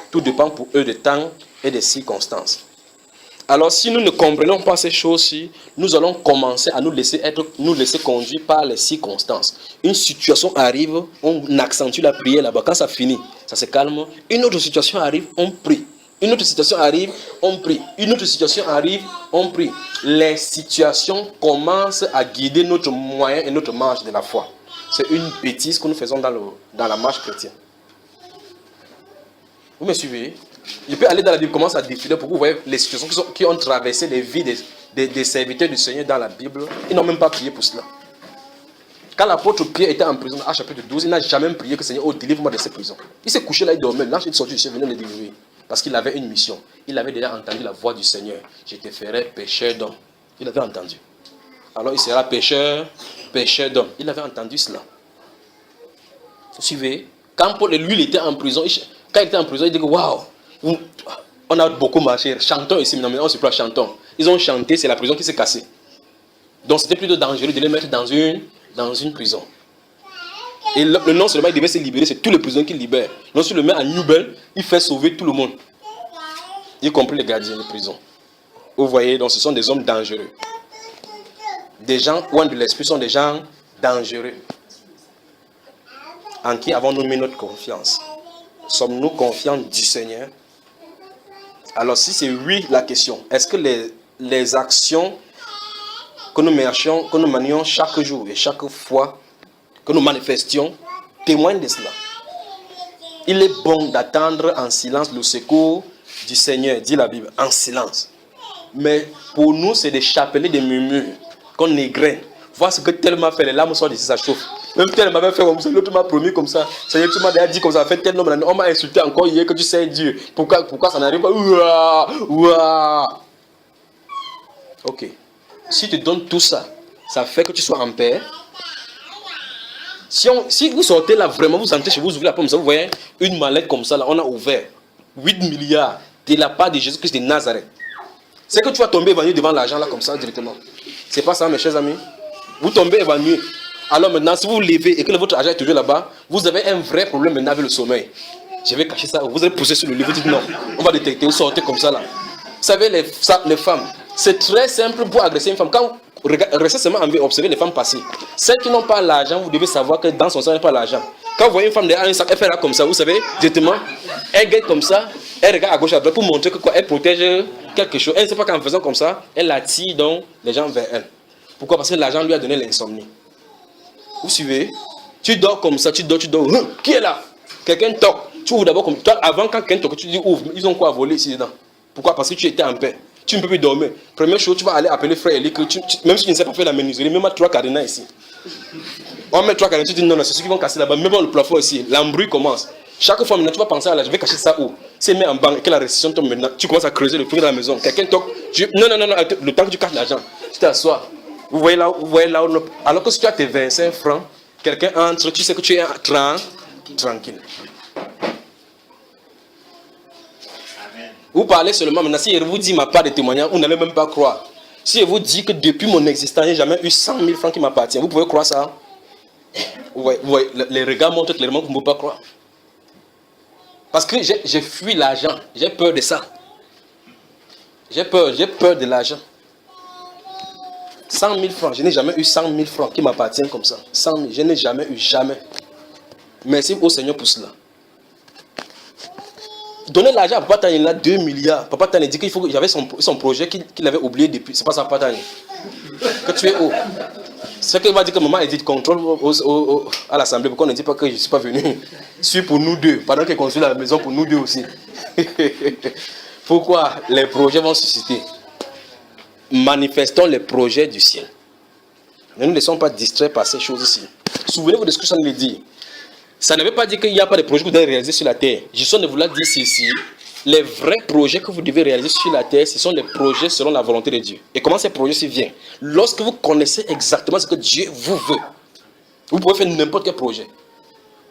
Tout dépend pour eux des temps et des circonstances. Alors si nous ne comprenons pas ces choses-ci, nous allons commencer à nous laisser conduire par les circonstances. Une situation arrive, on accentue la prière là-bas. Quand ça finit, ça se calme. Une autre situation arrive, on prie. Une autre situation arrive, on prie. Une autre situation arrive, on prie. Les situations commencent à guider notre moyen et notre marche de la foi. C'est une bêtise que nous faisons dans la marche chrétienne. Vous me suivez? Je peux aller dans la Bible, commence à défiler pour que vous voyez les situations qui ont traversé les vies des serviteurs du Seigneur dans la Bible. Ils n'ont même pas prié pour cela. Quand l'apôtre Pierre était en prison, à chapitre 12, il n'a jamais prié que Seigneur, oh, délivre-moi de cette prison. Il s'est couché là, il dormait. L'ange est sorti du ciel, venait le délivrer. Parce qu'il avait une mission. Il avait déjà entendu la voix du Seigneur. Je te ferai pécheur d'hommes. Il avait entendu. Alors il sera pécheur d'hommes. Il avait entendu cela. Vous suivez? Quand Paul, lui, il était en prison, quand il était en prison, il dit que waouh, on a beaucoup marché. Chantons ici, mais on ne sait pas chantons. Ils ont chanté, c'est la prison qui s'est cassée. Donc c'était plutôt dangereux de les mettre dans une prison. Et le non seulement il devait se libérer, c'est tous les prisonniers qu'il libère. Non, si le met à Newbel, il fait sauver tout le monde. Y compris les gardiens de prison. Vous voyez, donc ce sont des hommes dangereux. Des gens loin de l'esprit sont des gens dangereux. En qui avons-nous mis notre confiance? Sommes-nous confiants du Seigneur? Alors si c'est oui la question, est-ce que les actions que nous manions chaque jour et chaque fois que nous manifestions témoignent de cela? Il est bon d'attendre en silence le secours du Seigneur, dit la Bible, en silence. Mais pour nous, c'est des chapelets, des murmures qu'on égrène. Voir ce que tel m'a fait, les larmes sortent d'ici, ça chauffe. Même tel m'avait fait comme ça, l'autre m'a promis comme ça. Seigneur, tu m'as déjà dit comme ça, fait tel nom, on m'a insulté encore hier que tu sais Dieu. Pourquoi ça n'arrive pas? Ouah. Ok. Si tu donnes tout ça, ça fait que tu sois en paix. Si vous sortez là vraiment, vous entrez chez vous, vous ouvrez la porte, vous voyez une mallette comme ça, là, on a ouvert 8 milliards de la part de Jésus-Christ de Nazareth. C'est que tu vas tomber évanoui devant l'argent là comme ça directement. C'est pas ça mes chers amis. Vous tombez évanoui. Alors maintenant, si vous vous levez et que votre argent est toujours là-bas, vous avez un vrai problème maintenant avec le sommeil. Je vais cacher ça. Vous allez pousser sur le lit, vous dites non. On va détecter, vous sortez comme ça là. Vous savez, les femmes, c'est très simple pour agresser une femme. Quand restez seulement en vie, observez les femmes passer. Celles qui n'ont pas l'argent, vous devez savoir que dans son sang, il n'y a pas l'argent. Quand vous voyez une femme derrière un sac, elle fait là comme ça, vous savez, directement, elle guette comme ça, elle regarde à gauche à droite pour montrer que quoi, elle protège quelque chose. Elle ne sait pas qu'en faisant comme ça, elle attire donc les gens vers elle. Pourquoi? Parce que l'argent lui a donné l'insomnie. Vous suivez? Tu dors comme ça, tu dors. Qui est là? Quelqu'un toque. Tu ouvres d'abord comme toi. Avant, quand quelqu'un toque, tu dis ouvre. Ils ont quoi à voler ici dedans? Pourquoi? Parce que tu étais en paix. Tu ne peux plus dormir. Première chose, tu vas aller appeler frère Eli, même si tu ne sais pas faire la menuiserie, même à 3 cadenas ici. On met 3 cadenas, tu dis non, c'est ceux qui vont casser là-bas. Même le plafond ici, l'embrouille commence. Chaque fois maintenant, tu vas penser à là, je vais cacher ça où? Si elle met en banque et que la récession tombe maintenant, tu commences à creuser le prix de la maison. Quelqu'un toque. Non, le temps que tu caches l'argent, tu t'assois. Vous voyez là où, alors que si tu as tes 25 francs, quelqu'un entre, tu sais que tu es tranquille. Vous parlez seulement maintenant, si je vous dis ma part de témoignage, vous n'allez même pas croire. Si je vous dis que depuis mon existence, je n'ai jamais eu 100 000 francs qui m'appartiennent, vous pouvez croire ça? Vous voyez, les regards montrent clairement que vous ne pouvez pas croire. Parce que j'ai fui l'argent, j'ai peur de ça. J'ai peur de l'argent. 100 000 francs, je n'ai jamais eu 100 000 francs qui m'appartiennent comme ça. 100 000, je n'ai jamais eu, jamais. Merci au Seigneur pour cela. Donner l'argent à Papa Tani, il a 2 milliards. Papa Tani dit qu'il faut, j'avais son projet qu'il avait oublié depuis. C'est pas ça, Papa Tani. Que tu es où? C'est qu'il va dire que maman a dit contrôle à l'assemblée. Pourquoi on ne dit pas que je ne suis pas venu? Je suis pour nous deux. Pendant qu'il construit la maison pour nous deux aussi. Pourquoi? Les projets vont susciter. Manifestons les projets du ciel. Ne nous laissons pas distraire par ces choses ici. Souvenez-vous de ce que ça nous dit. Ça ne veut pas dire qu'il n'y a pas de projets que vous devez réaliser sur la terre. Je suis de vous la dire ceci. Les vrais projets que vous devez réaliser sur la terre, ce sont les projets selon la volonté de Dieu. Et comment ces projets viennent? Lorsque vous connaissez exactement ce que Dieu vous veut, vous pouvez faire n'importe quel projet.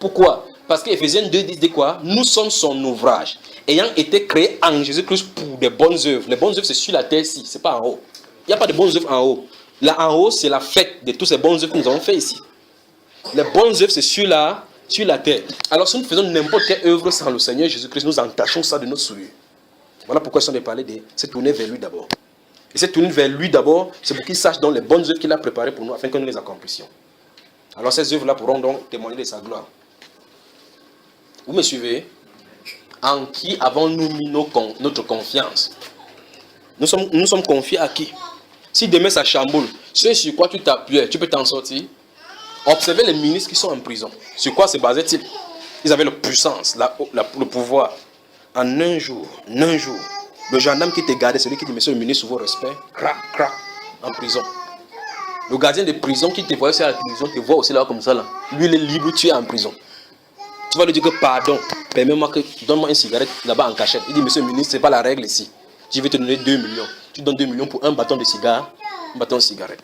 Pourquoi? Parce que Ephésiens 2 dit quoi? Nous sommes son ouvrage, ayant été créés en Jésus-Christ pour des bonnes œuvres. Les bonnes œuvres, c'est sur la terre-ci, ce n'est pas en haut. Il n'y a pas de bonnes œuvres en haut. Là en haut, c'est la fête de toutes ces bonnes œuvres que nous avons fait ici. Les bonnes œuvres, c'est sur la terre. Alors si nous faisons n'importe quelle œuvre sans le Seigneur Jésus-Christ, nous entachons ça de notre souillure. Voilà pourquoi je suis en train de parler de se tourner vers lui d'abord. Et se tourner vers lui d'abord, c'est pour qu'il sache donc les bonnes œuvres qu'il a préparées pour nous afin que nous les accomplissions. Alors ces œuvres-là pourront donc témoigner de sa gloire. Vous me suivez? En qui avons-nous mis notre confiance? Nous sommes confiés à qui? Si demain ça chamboule, ce sur quoi tu t'appuies, tu peux t'en sortir. Observez les ministres qui sont en prison. Sur quoi se basaient-ils? Ils avaient la puissance, le pouvoir. En un jour, le gendarme qui te gardait, celui qui dit, monsieur le ministre, sous vos respects, crac, en prison. Le gardien de prison qui te voyait sur la prison, te voit aussi là comme ça. Là. Lui, il est libre, tu es en prison. Tu vas lui dire que pardon, permets-moi que donne-moi une cigarette là-bas en cachette. Il dit, monsieur le ministre, ce n'est pas la règle ici. Je vais te donner 2 millions. Tu donnes 2 millions pour un bâton de cigare, un bâton de cigarette.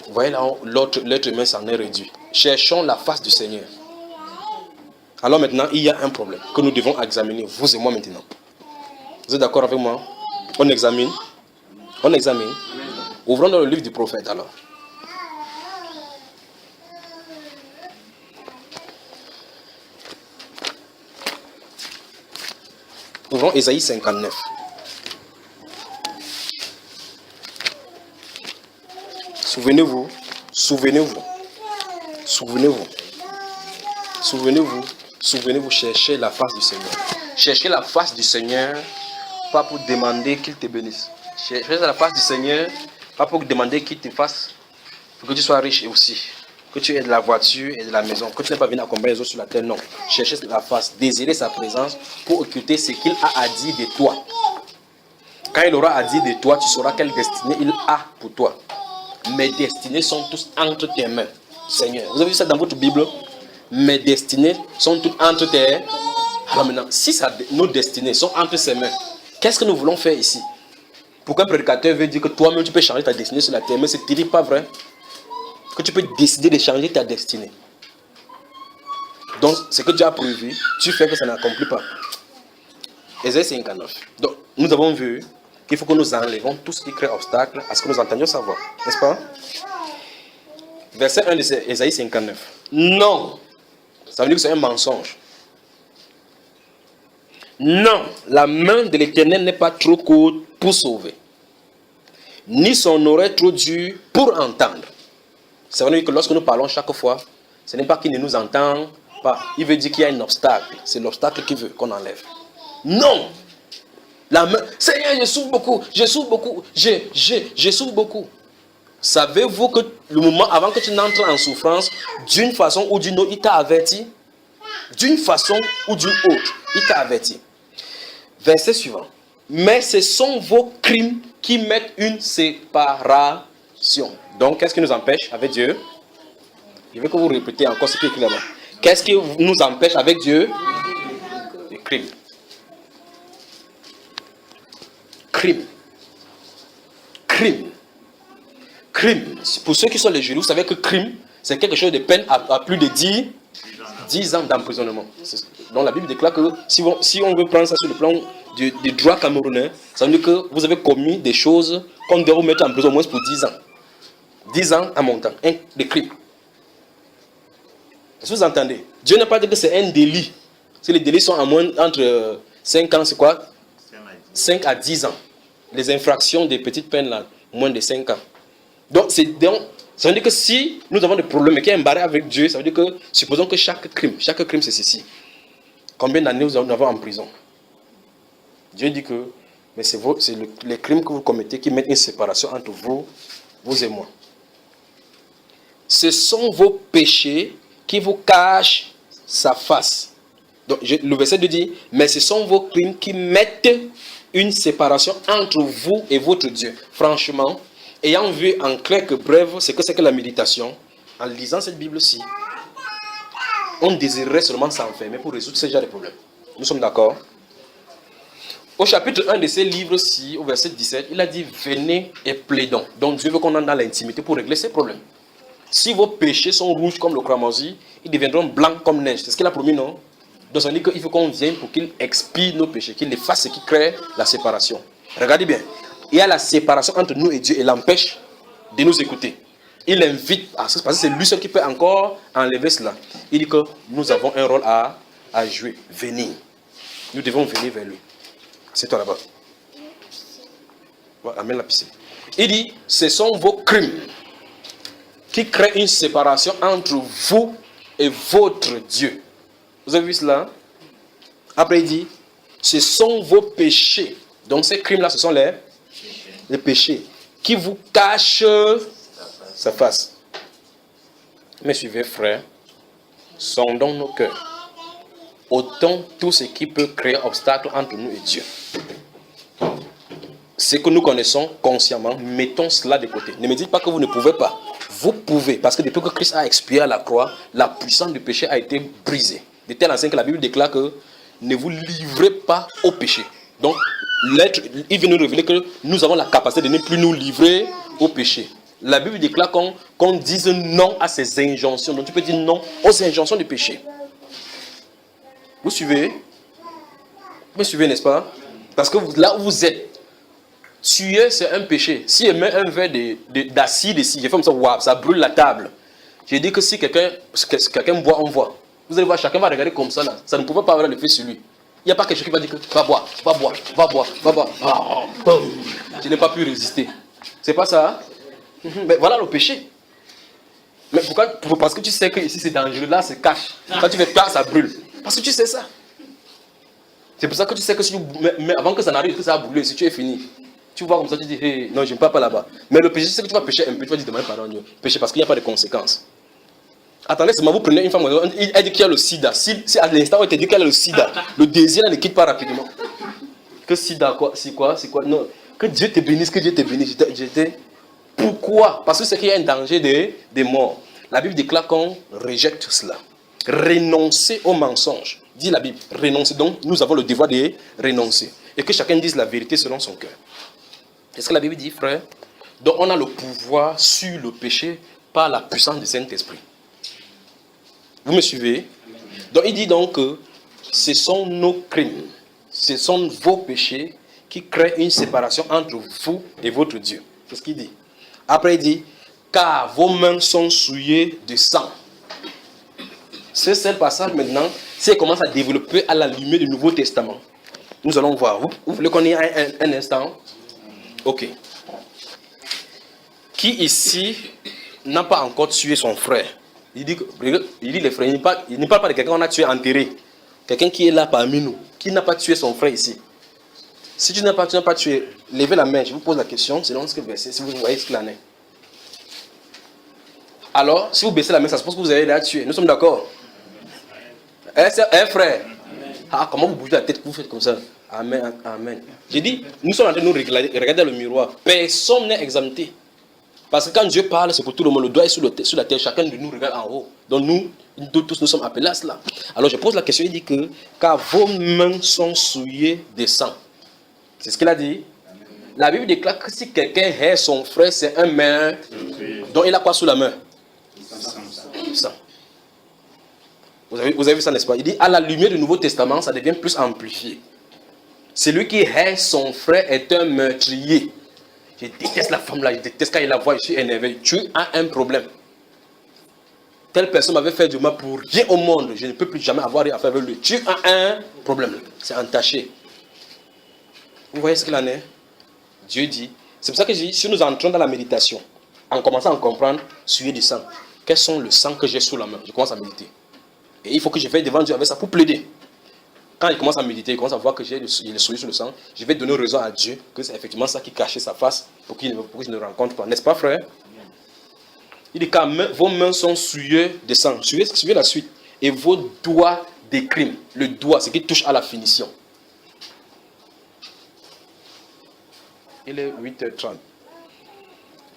Vous voyez là, l'être humain s'en est réduit. Cherchons la face du Seigneur. Alors maintenant, il y a un problème que nous devons examiner, vous et moi maintenant. Vous êtes d'accord avec moi? On examine. On examine. Ouvrons dans le livre du prophète alors. Ouvrons Ésaïe 59. Souvenez-vous, souvenez-vous, souvenez-vous, souvenez-vous, souvenez-vous, cherchez la face du Seigneur. Cherchez la face du Seigneur, pas pour demander qu'il te bénisse. Cherchez la face du Seigneur, pas pour demander qu'il te fasse, pour que tu sois riche aussi, que tu aies de la voiture et de la maison, que tu n'aies pas venu accompagner les autres sur la terre, non. Cherchez la face, désirez sa présence pour occulter ce qu'il a à dire de toi. Quand il aura à dire de toi, tu sauras quelle destinée il a pour toi. Mes destinées sont tous entre tes mains, Seigneur. Vous avez vu ça dans votre Bible? Mes destinées sont toutes entre tes mains. Alors maintenant, si nos destinées sont entre ses mains, qu'est-ce que nous voulons faire ici? Pourquoi un prédicateur veut dire que toi-même tu peux changer ta destinée sur la terre? Mais c'est terrible, pas vrai? Que tu peux décider de changer ta destinée. Donc, ce que Dieu a prévu, tu fais que ça n'accomplit pas. Ésaïe 59. Donc, nous avons vu qu'il faut que nous enlevons tout ce qui crée obstacle à ce que nous entendions savoir. N'est-ce pas? Verset 1 de Ésaïe 59. Non. Ça veut dire que c'est un mensonge. Non, la main de l'Éternel n'est pas trop courte pour sauver, ni son oreille trop dure pour entendre. Ça veut dire que lorsque nous parlons chaque fois, ce n'est pas qu'il ne nous entend pas. Il veut dire qu'il y a un obstacle. C'est l'obstacle qu'il veut qu'on enlève. Non! La main, Seigneur, je souffre beaucoup, je souffre beaucoup, je souffre beaucoup. Savez-vous que le moment avant que tu n'entres en souffrance, d'une façon ou d'une autre, il t'a averti? D'une façon ou d'une autre, il t'a averti. Verset suivant. Mais ce sont vos crimes qui mettent une séparation. Donc, qu'est-ce qui nous empêche avec Dieu? Je veux que vous répétez encore ce qui est écrit là-bas. Qu'est-ce qui nous empêche avec Dieu? Les crimes. Crime. Crime. Crime. Pour ceux qui sont les jurys, vous savez que crime, c'est quelque chose de peine à plus de 10 ans d'emprisonnement. Donc la Bible déclare que si on veut prendre ça sur le plan du droit camerounais, ça veut dire que vous avez commis des choses qu'on doit vous mettre en prison au moins pour 10 ans. 10 ans à montant. Des crimes. Est-ce que vous entendez? Dieu n'a pas dit que c'est un délit. Si les délits sont entre 5 ans, c'est quoi? 5 à 10 ans. Les infractions des petites peines, là, moins de 5 ans. Donc, ça veut dire que si nous avons des problèmes et qu'il y a un barré avec Dieu, ça veut dire que, supposons que chaque crime c'est ceci. Combien d'années nous avons en prison? Dieu dit que mais c'est les crimes que vous commettez qui mettent une séparation entre vous et moi. Ce sont vos péchés qui vous cachent sa face. Donc, le verset 2 dit, mais ce sont vos crimes qui mettent une séparation entre vous et votre Dieu. Franchement, ayant vu en clair que bref, c'est que la méditation, en lisant cette Bible-ci, on désirerait seulement s'enfermer pour résoudre ce genre de problèmes. Nous sommes d'accord? Au chapitre 1 de ces livres-ci, au verset 17, il a dit, venez et plaidons. Donc Dieu veut qu'on entre dans l'intimité pour régler ces problèmes. Si vos péchés sont rouges comme le cramoisi, ils deviendront blancs comme neige. C'est ce qu'il a promis, non? Donc ça veut dire qu'il faut qu'on vienne pour qu'il expie nos péchés, qu'il efface ce qui crée la séparation. Regardez bien. Il y a la séparation entre nous et Dieu et l'empêche de nous écouter. Il invite, parce que c'est lui seul qui peut encore enlever cela. Il dit que nous avons un rôle à jouer. Venir. Nous devons venir vers lui. C'est toi là-bas. Voilà, amène la piscine. Il dit, ce sont vos crimes qui créent une séparation entre vous et votre Dieu. Vous avez vu cela? Après il dit, ce sont vos péchés. Donc ces crimes-là, ce sont les péchés qui vous cachent sa face. Mais suivez, frères, sondons nos cœurs. Ôtons tout ce qui peut créer obstacle entre nous et Dieu. Ce que nous connaissons consciemment, mettons cela de côté. Ne me dites pas que vous ne pouvez pas. Vous pouvez, parce que depuis que Christ a expié à la croix, la puissance du péché a été brisée. de tel enseigne que la Bible déclare que ne vous livrez pas au péché. Donc, il vient nous révéler que nous avons la capacité de ne plus nous livrer au péché. La Bible déclare qu'on dise non à ces injonctions. Donc, tu peux dire non aux injonctions du péché. Vous suivez? Vous me suivez, n'est-ce pas? Parce que là où vous êtes, tuer, c'est un péché. Si je mets un verre d'acide ici, je fais comme ça, waouh, ça brûle la table. J'ai dit que si quelqu'un boit, on voit. Vous allez voir, chacun va regarder comme ça, là. Ça ne pouvait pas avoir l'effet sur lui. Il n'y a pas quelqu'un qui va dire que va boire, va boire, va boire, va boire. Oh, je n'ai pas pu résister. C'est pas ça? Mais voilà le péché. Mais pourquoi? Parce que tu sais que ici c'est dangereux, là c'est cache. Quand tu fais peur, ça brûle. Parce que tu sais ça. C'est pour ça que tu sais que si mais avant que ça n'arrive, que ça va brûler, si tu es fini. Tu vois comme ça, tu dis, hey, non, je ne pars pas là-bas. Mais le péché, c'est que tu vas pécher un peu, tu vas dire, demander pardon, Dieu. Pécher parce qu'il n'y a pas de conséquences. Attendez, seulement vous prenez une femme, elle dit qu'il y a le sida. Si à l'instant où elle te dit qu'elle a le sida, le désir ne quitte pas rapidement. Que sida, quoi? C'est quoi? C'est quoi? Non. Que Dieu te bénisse, que Dieu te bénisse. Pourquoi? Parce que c'est qu'il y a un danger de mort. La Bible déclare qu'on rejette cela. Renoncer au mensonge. Dit la Bible, renoncer. Donc, nous avons le devoir de renoncer. Et que chacun dise la vérité selon son cœur. C'est ce que la Bible dit, frère. Donc, on a le pouvoir sur le péché par la puissance du Saint-Esprit. Vous me suivez? Donc, il dit donc que ce sont nos crimes, ce sont vos péchés qui créent une séparation entre vous et votre Dieu. C'est ce qu'il dit. Après, il dit, car vos mains sont souillées de sang. C'est ce passage maintenant, si elle commence à développer à la lumière du Nouveau Testament. Nous allons voir. Vous voulez qu'on ait un instant? Ok. Qui ici n'a pas encore tué son frère? Il dit les frères, il ne parle pas de quelqu'un qu'on a tué enterré. Quelqu'un qui est là parmi nous, qui n'a pas tué son frère ici. Si tu n'as pas tué, levez la main, je vous pose la question, selon ce que verset, si vous voyez ce qu'il en est. Alors, si vous baissez la main, ça suppose que vous avez déjà tué. Nous sommes d'accord? Frère. Ah, comment vous bougez la tête, vous faites comme ça? Amen, amen. J'ai dit, nous sommes en train de nous regarder dans le miroir. Personne n'est exempté. Parce que quand Dieu parle, c'est pour tout le monde. Le doigt est sur la terre. Chacun de nous regarde en haut. Donc nous tous, nous sommes appelés à cela. Alors je pose la question, il dit que car vos mains sont souillées de sang. C'est ce qu'il a dit. La Bible déclare que si quelqu'un hait son frère, c'est un meurtre. Donc il a quoi sous la main? Sang. Vous avez vu ça, n'est-ce pas? Il dit, à la lumière du Nouveau Testament, ça devient plus amplifié. Celui qui hait son frère est un meurtrier. Je déteste la femme là, je déteste quand il la voit, je suis énervé. Tu as un problème. Telle personne m'avait fait du mal pour rien au monde. Je ne peux plus jamais avoir rien à faire avec lui. Tu as un problème. C'est entaché. Vous voyez ce qu'il en est? Dieu dit. C'est pour ça que je dis, si nous entrons dans la méditation, en commençant à comprendre, suyer du sang. Quels sont le sang que j'ai sous la main? Je commence à méditer. Et il faut que je fasse devant Dieu avec ça pour plaider. Quand il commence à méditer, il commence à voir que j'ai le souillé sur le sang, je vais donner raison à Dieu que c'est effectivement ça qui cachait sa face pour qu'il ne rencontre pas. N'est-ce pas, frère? Il dit car vos mains sont souillées de sang. Suivez la suite. Et vos doigts des crimes. Le doigt, c'est qui touche à la finition. Il est 8h30.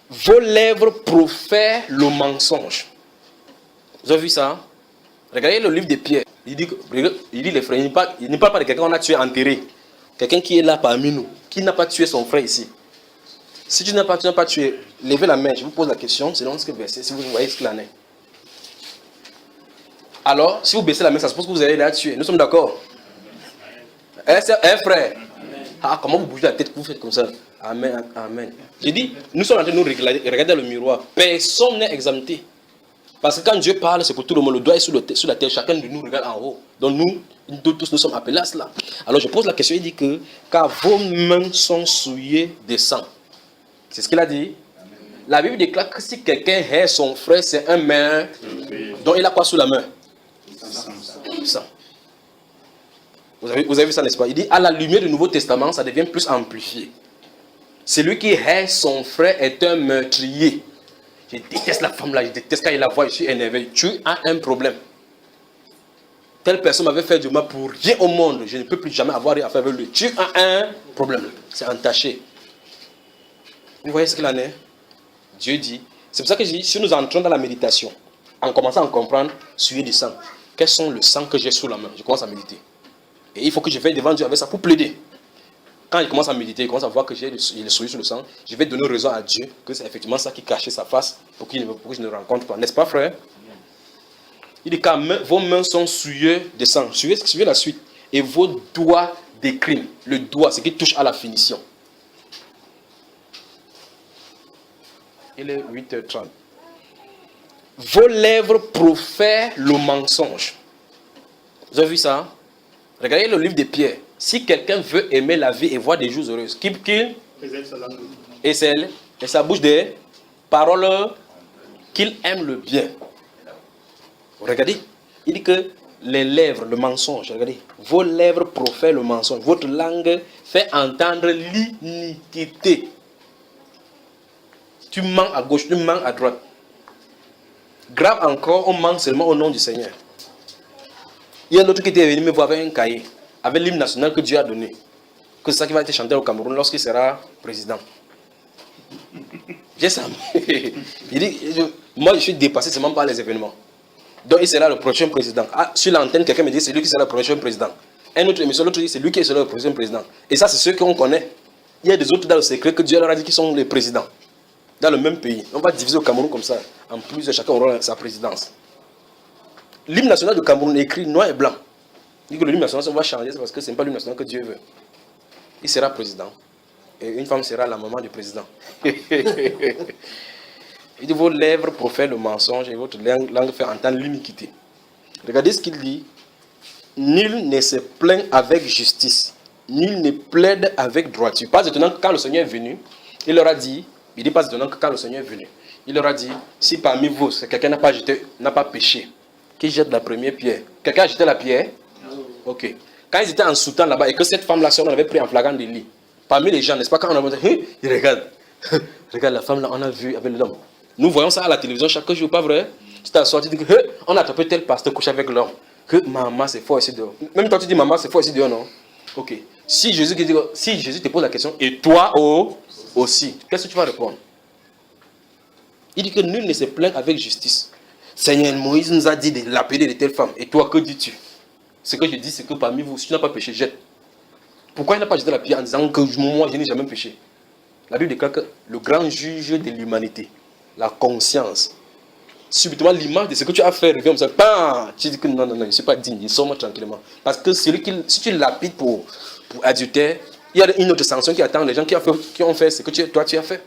Vos lèvres profèrent le mensonge. Vous avez vu ça? Regardez le livre de Pierre. Il dit les frères, il ne parle pas de quelqu'un qu'on a tué enterré. Quelqu'un qui est là parmi nous, qui n'a pas tué son frère ici. Si tu n'as pas tué, levez la main, je vous pose la question, selon ce que verset, si vous voyez ce qu'il en est. Alors, si vous baissez la main, ça suppose que vous avez déjà tué. Nous sommes d'accord? Frère. Ah, comment vous bougez la tête, vous faites comme ça? Amen, amen. J'ai dit, nous sommes en train de nous regarder dans le miroir. Personne n'est exempté. Parce que quand Dieu parle, c'est pour tout le monde. Le doigt est sur la terre. Chacun de nous regarde en haut. Donc nous tous, nous sommes appelés à cela. Alors je pose la question, il dit que car vos mains sont souillées de sang. C'est ce qu'il a dit. La Bible déclare que si quelqu'un hait son frère, c'est un meurtre. Donc il a quoi sous la main? Sang. Vous avez vu ça, n'est-ce pas? Il dit, à la lumière du Nouveau Testament, ça devient plus amplifié. Celui qui hait son frère est un meurtrier. Je déteste la femme là, je déteste quand il la voit, je suis énervé. Tu as un problème. Telle personne m'avait fait du mal pour rien au monde. Je ne peux plus jamais avoir rien à faire avec lui. Tu as un problème. C'est entaché. Vous voyez ce qu'il en est? Dieu dit. C'est pour ça que je dis, si nous entrons dans la méditation, en commençant à comprendre, suyer du sang. quels sont le sang que j'ai sous la main? Je commence à méditer. Et il faut que je vienne devant Dieu avec ça pour plaider. Quand il commence à méditer, il commence à voir que j'ai le souillure sur le sang, je vais donner raison à Dieu que c'est effectivement ça qui cachait sa face pour que je ne le rencontre pas. N'est-ce pas, frère? Il dit quand vos mains sont souillées de sang. Suivez la suite. Et vos doigts des crimes. Le doigt, c'est qui touche à la finition. Il est 8h30. Vos lèvres profèrent le mensonge. Vous avez vu ça? Regardez le livre de Pierre. Si quelqu'un veut aimer la vie et voir des jours heureux, qu'il et sa bouche des paroles qu'il aime le bien. Regardez, il dit que les lèvres, le mensonge, regardez, vos lèvres profèrent le mensonge, votre langue fait entendre l'iniquité. Tu mens à gauche, tu mens à droite. Grave encore, on ment seulement au nom du Seigneur. Il y a un autre qui était venu me voir avec un cahier, avec l'hymne national que Dieu a donné. Que c'est ça qui va être chanté au Cameroun lorsqu'il sera président. J'ai ça. Il dit, moi je suis dépassé seulement par les événements. Donc il sera le prochain président. Ah, sur l'antenne, quelqu'un me dit c'est lui qui sera le prochain président. Un autre émission, l'autre dit c'est lui qui sera le prochain président. Et ça, c'est ceux qu'on connaît. Il y a des autres dans le secret que Dieu leur a dit qu'ils sont les présidents. Dans le même pays. On va diviser au Cameroun comme ça. En plus, chacun aura sa présidence. L'hymne national du Cameroun est écrit noir et blanc. Il dit que le l'hymne national, on va changer, c'est parce que ce n'est pas l'hymne national que Dieu veut. Il sera président. Et une femme sera la maman du président. Il dit vos lèvres profèrent le mensonge et votre langue fait entendre l'iniquité. Regardez ce qu'il dit. Nul ne se plaint avec justice. Nul ne plaide avec droiture. Pas étonnant que quand le Seigneur est venu, il leur a dit, il dit pas étonnant que quand le Seigneur est venu, il leur a dit, si parmi vous, quelqu'un n'a pas péché, qu'il jette la première pierre. Quelqu'un a jeté la pierre? Ok. Quand ils étaient en sous-temps là-bas et que cette femme-là, on avait pris en flagrant délit, parmi les gens, n'est-ce pas, quand on a dit, il regarde, regarde la femme là, on a vu avec l'homme. Nous voyons ça à la télévision chaque jour, pas vrai? Tu t'assois, tu dis que on a attrapé tel pasteur couché avec l'homme. Que maman, c'est fort ici dehors. Même toi, tu dis maman, c'est fort ici dehors, non? Ok. Si Jésus te pose la question, et toi aussi, qu'est-ce que tu vas répondre? Il dit que nul ne se plaint avec justice. Seigneur Moïse nous a dit de l'appeler de telle femme. Et toi, que dis-tu? Ce que je dis, c'est que parmi vous, si tu n'as pas péché, jette. Pourquoi il n'a pas jeté la pierre en disant que moi, je n'ai jamais péché? La Bible déclare que le grand juge de l'humanité, la conscience, subitement l'image de ce que tu as fait revient comme ça. Bam! Tu dis que non, je ne suis pas digne, sors-moi tranquillement. Parce que si tu lapides pour adultère, il y a une autre sanction qui attend les gens qui ont fait ce que toi tu as fait.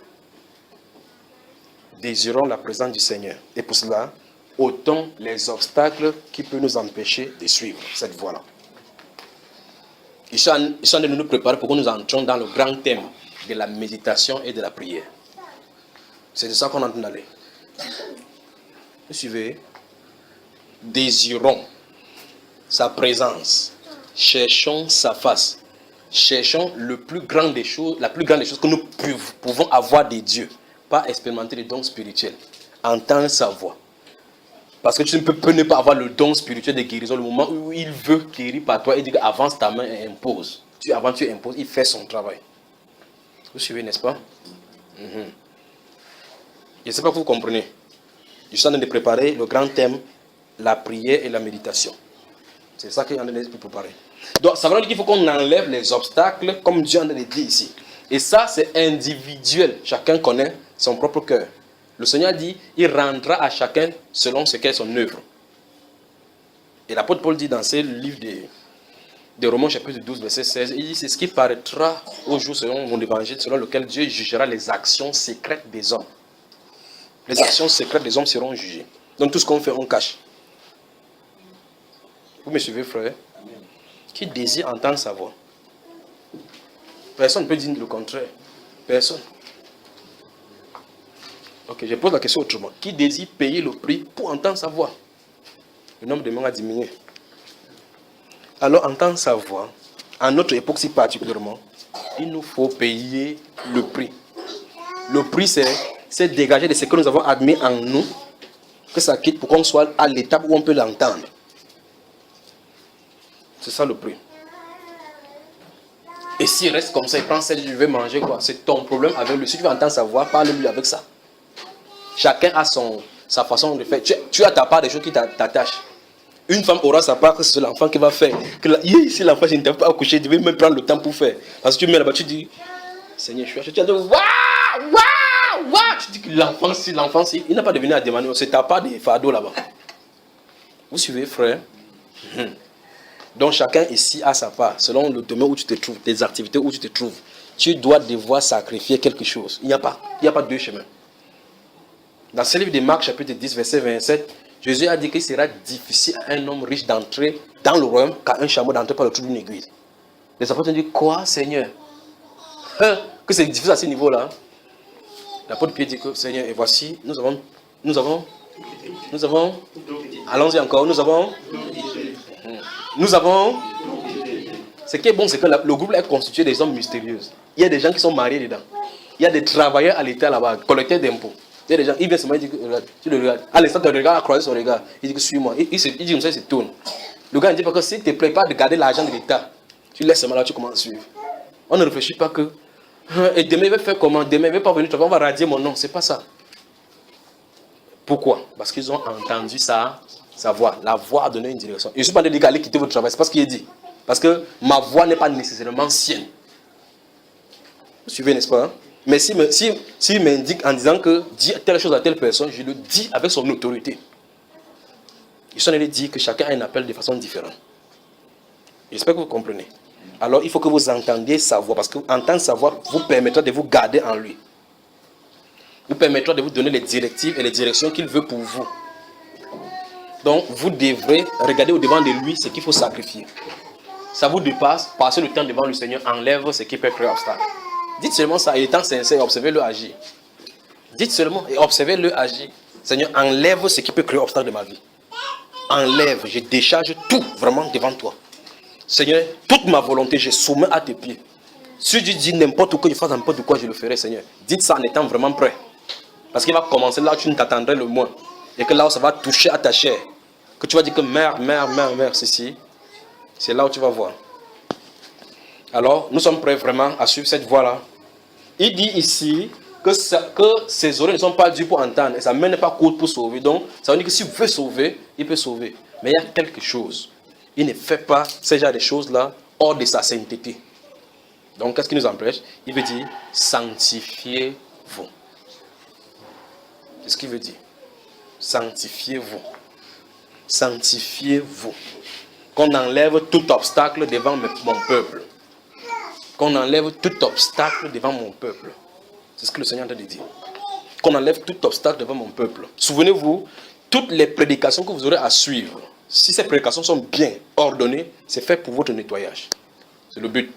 Désirons la présence du Seigneur. Et pour cela, ôtons les obstacles qui peuvent nous empêcher de suivre cette voie-là. Ils sont en train de nous préparer pour que nous entrions dans le grand thème de la méditation et de la prière. C'est de ça qu'on est en train d'aller. Vous suivez? Désirons sa présence. Cherchons sa face. Cherchons la plus grande des choses que nous pouvons avoir de Dieu. Pas expérimenter les dons spirituels. Entendre sa voix. Parce que tu ne peux ne pas avoir le don spirituel de guérison. Le moment où il veut guérir par toi, il dit avance ta main et impose. Avant tu imposes, il fait son travail. Vous suivez, n'est-ce pas? Je ne sais pas si vous comprenez. Je suis en train de préparer le grand thème, la prière et la méditation. C'est ça qu'il y en a de préparer. Donc, ça veut dire qu'il faut qu'on enlève les obstacles, comme Dieu en a dit ici. Et ça, c'est individuel. Chacun connaît son propre cœur. Le Seigneur dit, il rendra à chacun selon ce qu'est son œuvre. Et l'apôtre Paul dit dans ce livre de Romains chapitre 12, verset 16, il dit, c'est ce qui paraîtra au jour selon mon évangile, selon lequel Dieu jugera les actions secrètes des hommes. Les actions secrètes des hommes seront jugées. Donc tout ce qu'on fait, on cache. Vous me suivez, frère? Qui désire entendre sa voix? Personne ne peut dire le contraire. Personne. Ok, je pose la question autrement. Qui désire payer le prix pour entendre sa voix? Le nombre de mains a diminué. Alors, entendre sa voix, à notre époque si particulièrement, il nous faut payer le prix. Le prix, c'est dégager de ce que nous avons admis en nous, que ça quitte pour qu'on soit à l'étape où on peut l'entendre. C'est ça le prix. Et s'il reste comme ça, il prend celle, je vais manger quoi? C'est ton problème avec lui. Si tu veux entendre sa voix, parle-lui avec ça. Chacun a sa façon de faire. Tu as ta part des choses qui t'attachent. Une femme aura sa part que c'est l'enfant qui va faire. Si l'enfant, je ne t'ai pas accouché, je vais même prendre le temps pour faire. Parce que tu mets là-bas, tu dis, Seigneur, je suis acheté. Tu dis, waouh, waouh, waouh. Tu dis que l'enfant, il n'a pas de venir à demander. C'est ta part de fardeau là-bas. Vous suivez, frère? Donc chacun ici a sa part, selon le domaine où tu te trouves, tes activités où tu te trouves. Tu dois devoir sacrifier quelque chose. Il n'y a pas deux chemins. Dans ce livre de Marc, chapitre 10, verset 27, Jésus a dit qu'il sera difficile à un homme riche d'entrer dans le royaume qu'à un chameau d'entrer par le trou d'une aiguille. Les apôtres ont dit, quoi, Seigneur? Que c'est difficile à ce niveau-là. L'apôtre Pierre dit que, Seigneur, et voici, nous avons, allons-y encore, nous avons, ce qui est bon, c'est que le groupe est constitué des hommes mystérieux. Il y a des gens qui sont mariés dedans. Il y a des travailleurs à l'État là-bas, collecteurs d'impôts. Il y a des gens, il vient seulement, il dit que, tu le regardes. À l'instant, tu le regardes, à croiser son regard. Il dit que suis-moi. Il dit comme ça, il se tourne. Le gars, il dit pas que s'il ne te plaît pas de garder l'argent de l'État, tu laisses seulement là, tu commences à suivre. On ne réfléchit pas que, et demain, il va faire comment? Demain, il ne va pas venir, on va radier mon nom. C'est pas ça. Pourquoi? Parce qu'ils ont entendu sa voix. La voix a donné une direction. Je ne suis pas en train de dire qu'allez quitter votre travail. C'est pas ce qu'il est dit. Parce que ma voix n'est pas nécessairement sienne. Vous suivez, n'est-ce pas? Mais s'il m'indique en disant que dis telle chose à telle personne, je le dis avec son autorité. Je suis en train de dire que chacun a un appel de façon différente. J'espère que vous comprenez. Alors, il faut que vous entendiez sa voix. Parce qu'entendre sa voix vous permettra de vous garder en lui. Vous permettra de vous donner les directives et les directions qu'il veut pour vous. Donc, vous devrez regarder au-devant de lui ce qu'il faut sacrifier. Ça vous dépasse, passez le temps devant le Seigneur, enlève ce qui peut créer obstacle. Dites seulement ça, et étant sincère, observez-le agir. Dites seulement et observez-le agir. Seigneur, enlève ce qui peut créer obstacle de ma vie. Enlève, je décharge tout vraiment devant toi. Seigneur, toute ma volonté, je soumets à tes pieds. Si tu dis n'importe quoi, je fasse n'importe quoi, je le ferai, Seigneur. Dites ça en étant vraiment prêt. Parce qu'il va commencer là où tu ne t'attendrais le moins. Et que là où ça va toucher à ta chair. Que tu vas dire que mère, ceci. C'est là où tu vas voir. Alors, nous sommes prêts vraiment à suivre cette voie-là. Il dit ici que ses oreilles ne sont pas dues pour entendre. Et sa main n'est pas courte pour sauver. Donc, ça veut dire que s'il veut sauver, il peut sauver. Mais il y a quelque chose. Il ne fait pas ce genre de choses-là hors de sa sainteté. Donc, qu'est-ce qui nous empêche? Il veut dire, sanctifiez-vous. C'est ce qu'il veut dire. Sanctifiez-vous. Sanctifiez-vous. Qu'on enlève tout obstacle devant mon peuple. Qu'on enlève tout obstacle devant mon peuple. C'est ce que le Seigneur est en train de dire. Qu'on enlève tout obstacle devant mon peuple. Souvenez-vous, toutes les prédications que vous aurez à suivre, si ces prédications sont bien ordonnées, c'est fait pour votre nettoyage. C'est le but.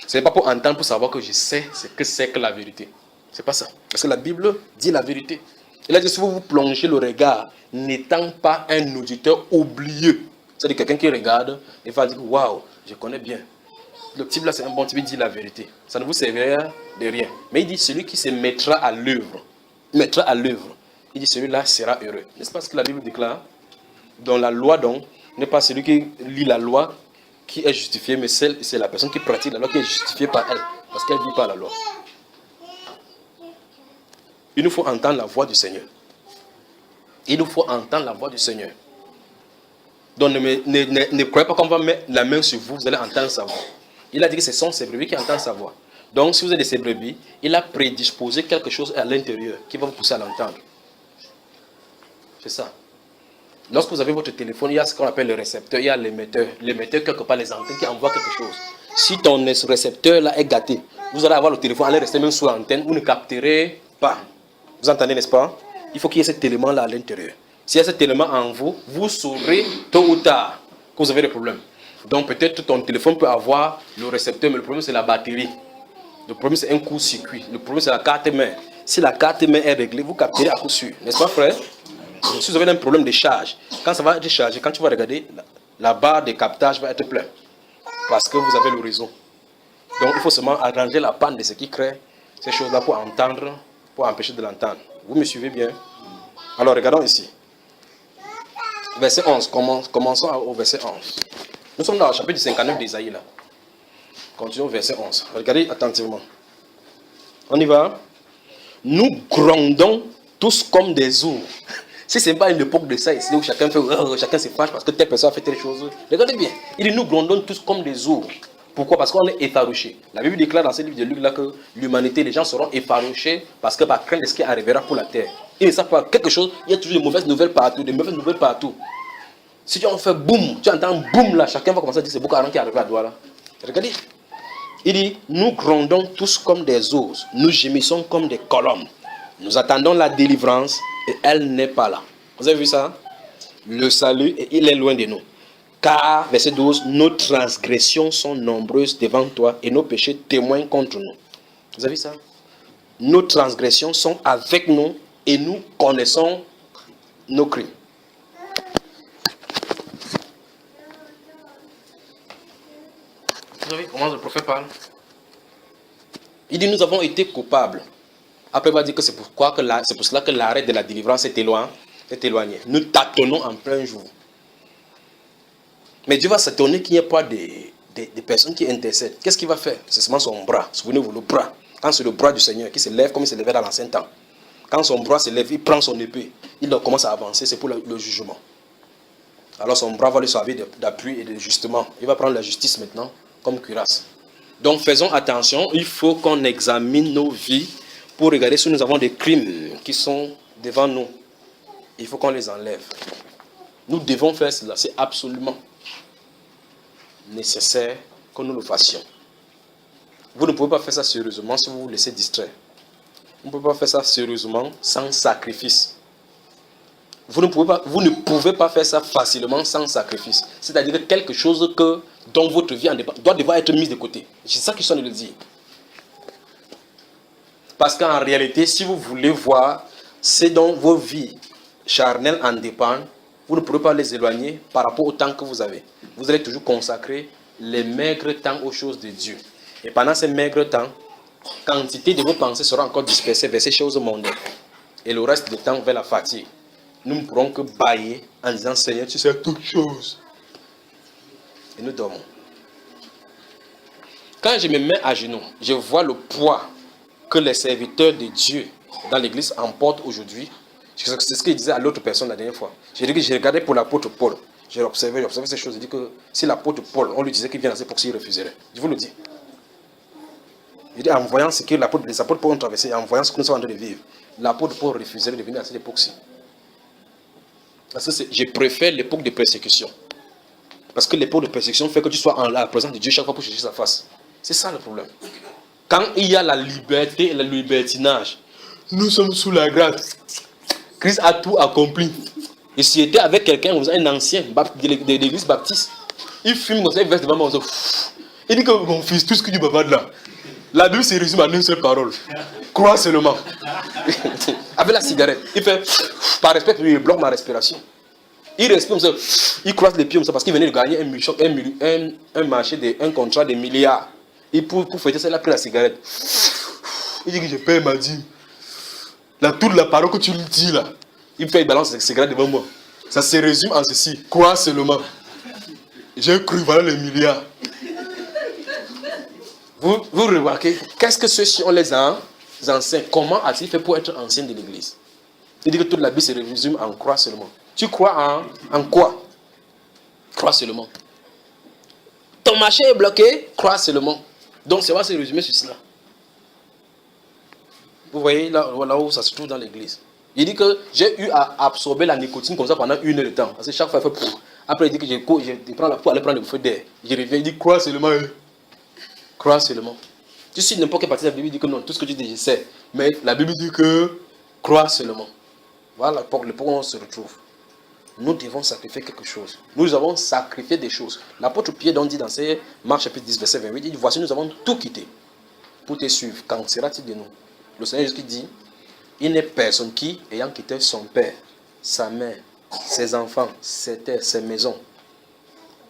Ce n'est pas pour entendre, pour savoir que je sais ce que c'est que la vérité. C'est pas ça. Parce que la Bible dit la vérité. Il a dit, si vous vous plongez le regard, n'étant pas un auditeur oublieux. C'est-à-dire quelqu'un qui regarde et va dire, waouh, je connais bien. Le type là, c'est un bon type, il dit la vérité. Ça ne vous servira de rien. Mais il dit, celui qui se mettra à l'œuvre, il dit, celui-là sera heureux. N'est-ce pas ce que la Bible déclare? Dans la loi, donc, n'est pas celui qui lit la loi qui est justifié, mais c'est la personne qui pratique la loi qui est justifiée par elle. Parce qu'elle ne vit pas la loi. Il nous faut entendre la voix du Seigneur. Il nous faut entendre la voix du Seigneur. Donc ne croyez pas qu'on va mettre la main sur vous, vous allez entendre sa voix. Il a dit que ce sont ses brebis qui entendent sa voix. Donc si vous êtes de ses brebis, il a prédisposé quelque chose à l'intérieur qui va vous pousser à l'entendre. C'est ça. Lorsque vous avez votre téléphone, il y a ce qu'on appelle le récepteur, il y a l'émetteur. L'émetteur, quelque part, les antennes qui envoient quelque chose. Si ton récepteur là est gâté, vous allez avoir le téléphone, allez rester même sous l'antenne, vous ne capterez pas. Vous entendez, n'est-ce pas? Il faut qu'il y ait cet élément-là à l'intérieur. S'il y a cet élément en vous, vous saurez tôt ou tard que vous avez des problèmes. Donc peut-être ton téléphone peut avoir le récepteur, mais le problème c'est la batterie. Le problème c'est un court-circuit. Le problème c'est la carte mère. Si la carte mère est réglée, vous capterez à coup sûr. N'est-ce pas, frère? Si vous avez un problème de charge, quand ça va être chargé, quand tu vas regarder, la barre de captage va être pleine. Parce que vous avez le réseau. Donc il faut seulement arranger la panne de ce qui crée ces choses-là pour entendre, pour empêcher de l'entendre. Vous me suivez bien? Alors regardons ici. Verset 11. Commençons au verset 11. Nous sommes dans le chapitre 59 d'Ésaïe là. Continuons au verset 11. Regardez attentivement. On y va. Nous grondons tous comme des ours. Si ce n'est pas une époque de ça ici où chacun chacun se fâche parce que telle personne a fait telle chose. Regardez bien. Il dit nous grondons tous comme des ours. Pourquoi? Parce qu'on est effarouchés. La Bible déclare dans ce livre de Luc là que l'humanité, les gens seront effarouchés parce que par crainte de ce qui arrivera pour la terre. Ils ne savent pas quelque chose. Il y a toujours de mauvaises nouvelles partout. De mauvaises nouvelles partout. Si tu en fais boum, tu entends boum là, chacun va commencer à dire c'est Boko Haram qui est arrivé à Douala. Regardez. Il dit nous grondons tous comme des ours. Nous gémissons comme des colombes. Nous attendons la délivrance et elle n'est pas là. Vous avez vu ça? Le salut, il est loin de nous. Car, verset 12, nos transgressions sont nombreuses devant toi et nos péchés témoignent contre nous. Vous avez vu ça? Nos transgressions sont avec nous et nous connaissons nos crimes. Vous avez vu comment le prophète parle? Il dit nous avons été coupables. Après, il va dire que c'est pour cela que l'arrêt de la délivrance est éloigné. Nous tâtonnons en plein jour. Mais Dieu va s'étonner qu'il n'y ait pas des personnes qui intercèdent. Qu'est-ce qu'il va faire? C'est seulement son bras. Souvenez-vous, le bras. Quand c'est le bras du Seigneur qui se lève comme il se levait dans l'ancien temps. Quand son bras se lève, il prend son épée. Il commence à avancer. C'est pour le jugement. Alors son bras va lui servir d'appui et de justement. Il va prendre la justice maintenant comme cuirasse. Donc faisons attention. Il faut qu'on examine nos vies pour regarder si nous avons des crimes qui sont devant nous. Il faut qu'on les enlève. Nous devons faire cela. C'est absolument nécessaire que nous le fassions. Vous ne pouvez pas faire ça sérieusement si vous vous laissez distraire. Vous ne pouvez pas faire ça sérieusement sans sacrifice. Vous ne pouvez pas faire ça facilement sans sacrifice. C'est-à-dire quelque chose dont votre vie doit devoir être mise de côté. C'est ça que je suis en train de le dire. Parce qu'en réalité, si vous voulez voir ce dont vos vies charnelles en dépendent, vous ne pourrez pas les éloigner par rapport au temps que vous avez. Vous allez toujours consacrer les maigres temps aux choses de Dieu. Et pendant ces maigres temps, quantité de vos pensées sera encore dispersée vers ces choses mondaines. Et le reste du temps vers la fatigue. Nous ne pourrons que bâiller en disant Seigneur, tu sais toutes choses. Et nous dormons. Quand je me mets à genoux, je vois le poids que les serviteurs de Dieu dans l'église emportent aujourd'hui. C'est ce qu'il disait à l'autre personne la dernière fois. J'ai dit que j'ai regardé pour l'apôtre Paul. J'ai observé ces choses. J'ai dit que si l'apôtre Paul, on lui disait qu'il vient dans cette époque, il refuserait. Je vous le dis. Il dit en voyant ce que les apôtres Paul ont traversé, en voyant ce que nous sommes en train de vivre, l'apôtre Paul refuserait de venir à cette époque-ci. Parce que je préfère l'époque de persécution. Parce que l'époque de persécution fait que tu sois en la présence de Dieu chaque fois pour chercher sa face. C'est ça le problème. Quand il y a la liberté et le libertinage, nous sommes sous la grâce. Christ a tout accompli. Et si j'étais avec quelqu'un, un ancien de l'église baptiste, il fume comme ça, il verse devant moi. Il dit que mon fils, tout ce que tu bavardes là, la Bible se résume en une seule parole. Crois seulement. Avec la cigarette, il fait, par respect, il bloque ma respiration. Il respire comme ça, il croise les pieds comme ça parce qu'il venait de gagner un marché, un contrat de milliards. Et pour fêter ça, il a pris la cigarette. Il dit que je paye ma dîme. Toute la parole que tu lui dis là, il fait, il balance la cigarette devant moi. Ça se résume en ceci, crois seulement. J'ai cru, voilà les milliards. Vous remarquez, qu'est-ce que ceux-ci ont les anciens? Comment a-t-il fait pour être ancien de l'église? Il dit que toute la Bible se résume en croix seulement. Tu crois en quoi? Crois seulement. Ton marché est bloqué? Crois seulement. Donc ça va se résumer sur cela. Vous voyez là où ça se trouve dans l'église. Il dit que j'ai eu à absorber la nicotine comme ça pendant 1 heure de temps. Parce que chaque fois, il fait pour. Après, il dit que je prends la pour aller prendre le feu d'air. Je reviens, il dit crois seulement. Crois seulement. Tu sais, n'importe quelle partie de la Bible dit que non, tout ce que tu dis, je sais. Mais la Bible dit que crois seulement. Voilà le point où on se retrouve. Nous devons sacrifier quelque chose. Nous avons sacrifié des choses. L'apôtre Pierre donc dit dans ses Marc chapitre 10, verset 28, il dit voici, nous avons tout quitté pour te suivre. Qu'en sera-t-il de nous? Le Seigneur Jésus dit il n'est personne qui, ayant quitté son père, sa mère, ses enfants, ses terres, ses maisons,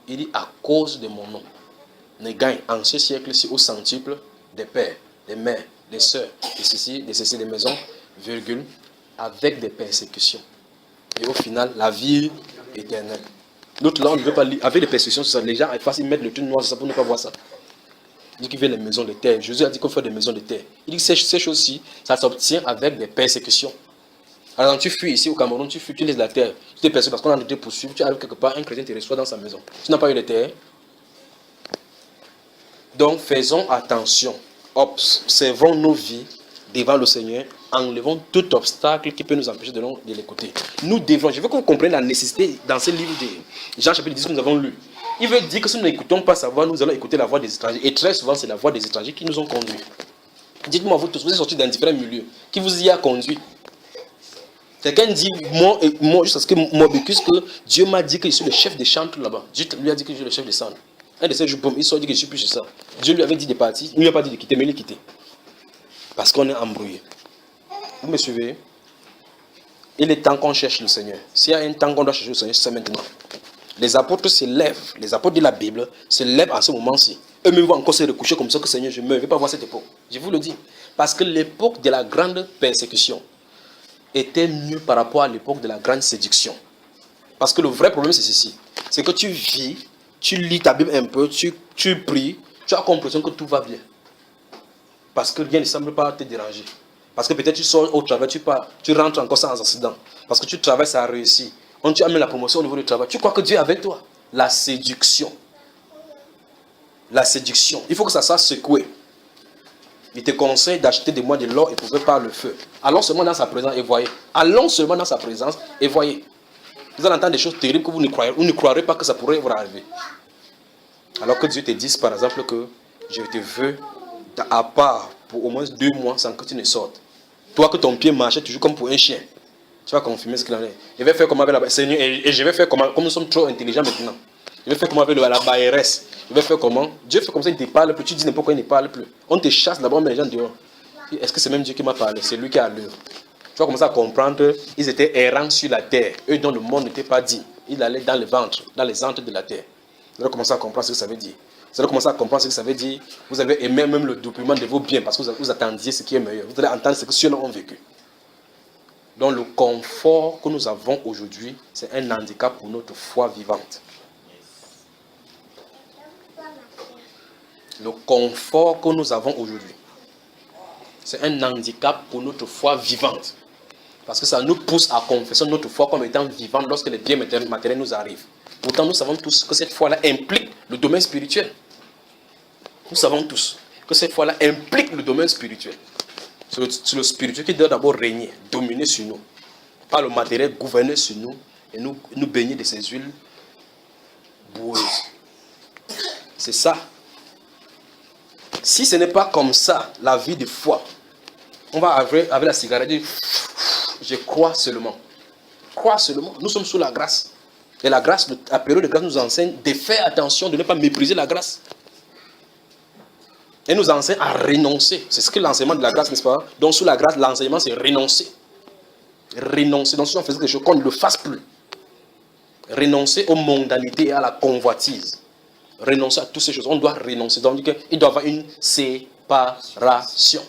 il dit à cause de mon nom, ne gagne en ce siècle-ci au centuple des pères, des mères, des sœurs, des maisons, virgule, avec des persécutions. Et au final, la vie éternelle. L'autre là, on ne veut pas lire. Avec les persécutions, c'est ça. Les gens, ils mettent le truc noir sur ça pour ne pas voir ça. Il dit qu'il veut les maisons de terre. Jésus a dit qu'on fait des maisons de terre. Il dit que ces choses-ci, ça s'obtient avec des persécutions. Alors, tu fuis ici au Cameroun, tu fuis, tu laisses la terre. Tu t'es perçu parce qu'on a été poursuivre. Tu arrives quelque part, un chrétien te reçoit dans sa maison. Tu n'as pas eu de terre. Donc, faisons attention. Observons nos vies devant le Seigneur. Enlevons tout obstacle qui peut nous empêcher de l'écouter. Nous devons, je veux qu'on comprenne la nécessité dans ce livre de Jean chapitre 10 que nous avons lu. Il veut dire que si nous n'écoutons pas sa voix, nous allons écouter la voix des étrangers. Et très souvent, c'est la voix des étrangers qui nous ont conduits. Dites-moi, vous tous, vous êtes sortis dans différents milieux. Qui vous y a conduit? Quelqu'un dit, moi, juste parce que Mobicus, que Dieu m'a dit que je suis le chef des chantres là-bas. Dieu lui a dit que je suis le chef des chantres. Un de ces jours, il sort dit que je suis plus sur ça. Dieu lui avait dit de partir, il ne lui a pas dit de quitter, mais il est quitté. Parce qu'on est embrouillé. Vous me suivez? Il est temps qu'on cherche le Seigneur. S'il y a un temps qu'on doit chercher le Seigneur, c'est maintenant. Les apôtres se lèvent, les apôtres de la Bible se lèvent à ce moment-ci. Eux-mêmes vont encore se recoucher comme ça que Seigneur, je ne veux pas voir cette époque. Je vous le dis. Parce que l'époque de la grande persécution était mieux par rapport à l'époque de la grande séduction. Parce que le vrai problème, c'est ceci. C'est que tu vis, tu lis ta Bible un peu, tu pries, tu as l'impression que tout va bien. Parce que rien ne semble pas te déranger. Parce que peut-être tu sors au travail, tu rentres encore sans accident. Parce que tu travailles, ça a réussi. Quand tu amènes la promotion au niveau du travail, tu crois que Dieu est avec toi. La séduction. La séduction. Il faut que ça soit secoué. Il te conseille d'acheter de moi de l'or éprouvé par le feu. Allons seulement dans sa présence et voyez. Allons seulement dans sa présence et voyez. Vous allez entendre des choses terribles que vous ne croirez pas que ça pourrait vous arriver. Alors que Dieu te dise par exemple que je te veux à part pour au moins 2 mois sans que tu ne sortes. Toi que ton pied marchait toujours comme pour un chien. Tu vas confirmer ce qu'il en est. Je vais faire comme avec la Seigneur et je vais faire comme nous sommes trop intelligents maintenant. Je vais faire comme avec la BRS. Je vais faire comment? Dieu fait comme ça, il ne te parle plus. Tu dis n'importe quoi, il ne parle plus. On te chasse d'abord, mais les gens dehors. Est-ce que c'est même Dieu qui m'a parlé? C'est lui qui a l'œuvre. Tu vas commencer à comprendre qu'ils étaient errants sur la terre. Eux dont le monde n'était pas dit. Ils allaient dans le ventre, dans les antres de la terre. Vous allez commencer à comprendre ce que ça veut dire. Vous allez commencer à comprendre ce que ça veut dire. Vous avez aimé même le document de vos biens parce que vous attendiez ce qui est meilleur. Vous allez entendre ce que ceux-là ont vécu. Donc le confort que nous avons aujourd'hui, c'est un handicap pour notre foi vivante. Le confort que nous avons aujourd'hui, c'est un handicap pour notre foi vivante. Parce que ça nous pousse à confesser notre foi comme étant vivante lorsque les biens matériels nous arrivent. Pourtant, nous savons tous que cette foi-là implique le domaine spirituel. Nous savons tous que cette foi-là implique le domaine spirituel. C'est le spirituel qui doit d'abord régner, dominer sur nous. Pas le matériel gouverner sur nous et nous baigner de ces huiles boueuses. C'est ça. Si ce n'est pas comme ça, la vie de foi, on va avec la cigarette dire, je crois seulement. Crois seulement. Nous sommes sous la grâce. Et la grâce, la période de grâce nous enseigne de faire attention, de ne pas mépriser la grâce. Et nous enseigne à renoncer. C'est ce que l'enseignement de la grâce, n'est-ce pas? Donc sous la grâce, l'enseignement c'est renoncer. Renoncer. Donc si on faisait quelque chose, qu'on ne le fasse plus. Renoncer aux mondanités et à la convoitise. Renoncer à toutes ces choses. On doit renoncer. Donc il doit y avoir une séparation.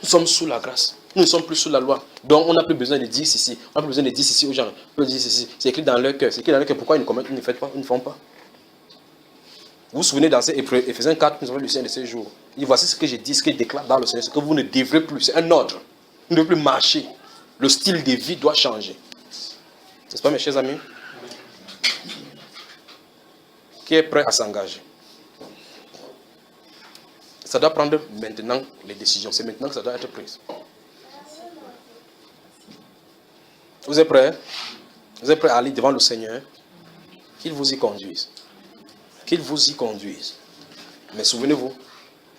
Nous sommes sous la grâce. Nous ne sommes plus sous la loi. Donc on n'a plus besoin de dire ceci. On n'a plus besoin de dire ceci aux gens. On peut dire ceci. C'est écrit dans leur cœur. C'est écrit dans leur cœur. Pourquoi ils ne font pas? Ils ne font pas. Vous vous souvenez dans Éphésiens 4, nous avons lu de ces jours. Et voici ce que j'ai dit, ce que je déclare dans le Seigneur. C'est que vous ne devrez plus. C'est un ordre. Vous ne devez plus marcher. Le style de vie doit changer. N'est-ce pas mes chers amis? Qui est prêt à s'engager? Ça doit prendre maintenant les décisions. C'est maintenant que ça doit être pris. Vous êtes prêts? Vous êtes prêts à aller devant le Seigneur? Qu'il vous y conduise. Qu'il vous y conduise. Mais souvenez-vous,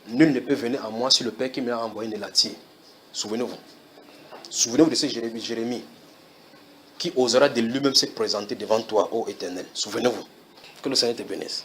nul ne peut venir à moi si le Père qui m'a envoyé ne l'attire. Souvenez-vous. Souvenez-vous de ce Jérémie qui osera de lui-même se présenter devant toi, ô Éternel. Souvenez-vous. Que le Seigneur te bénisse.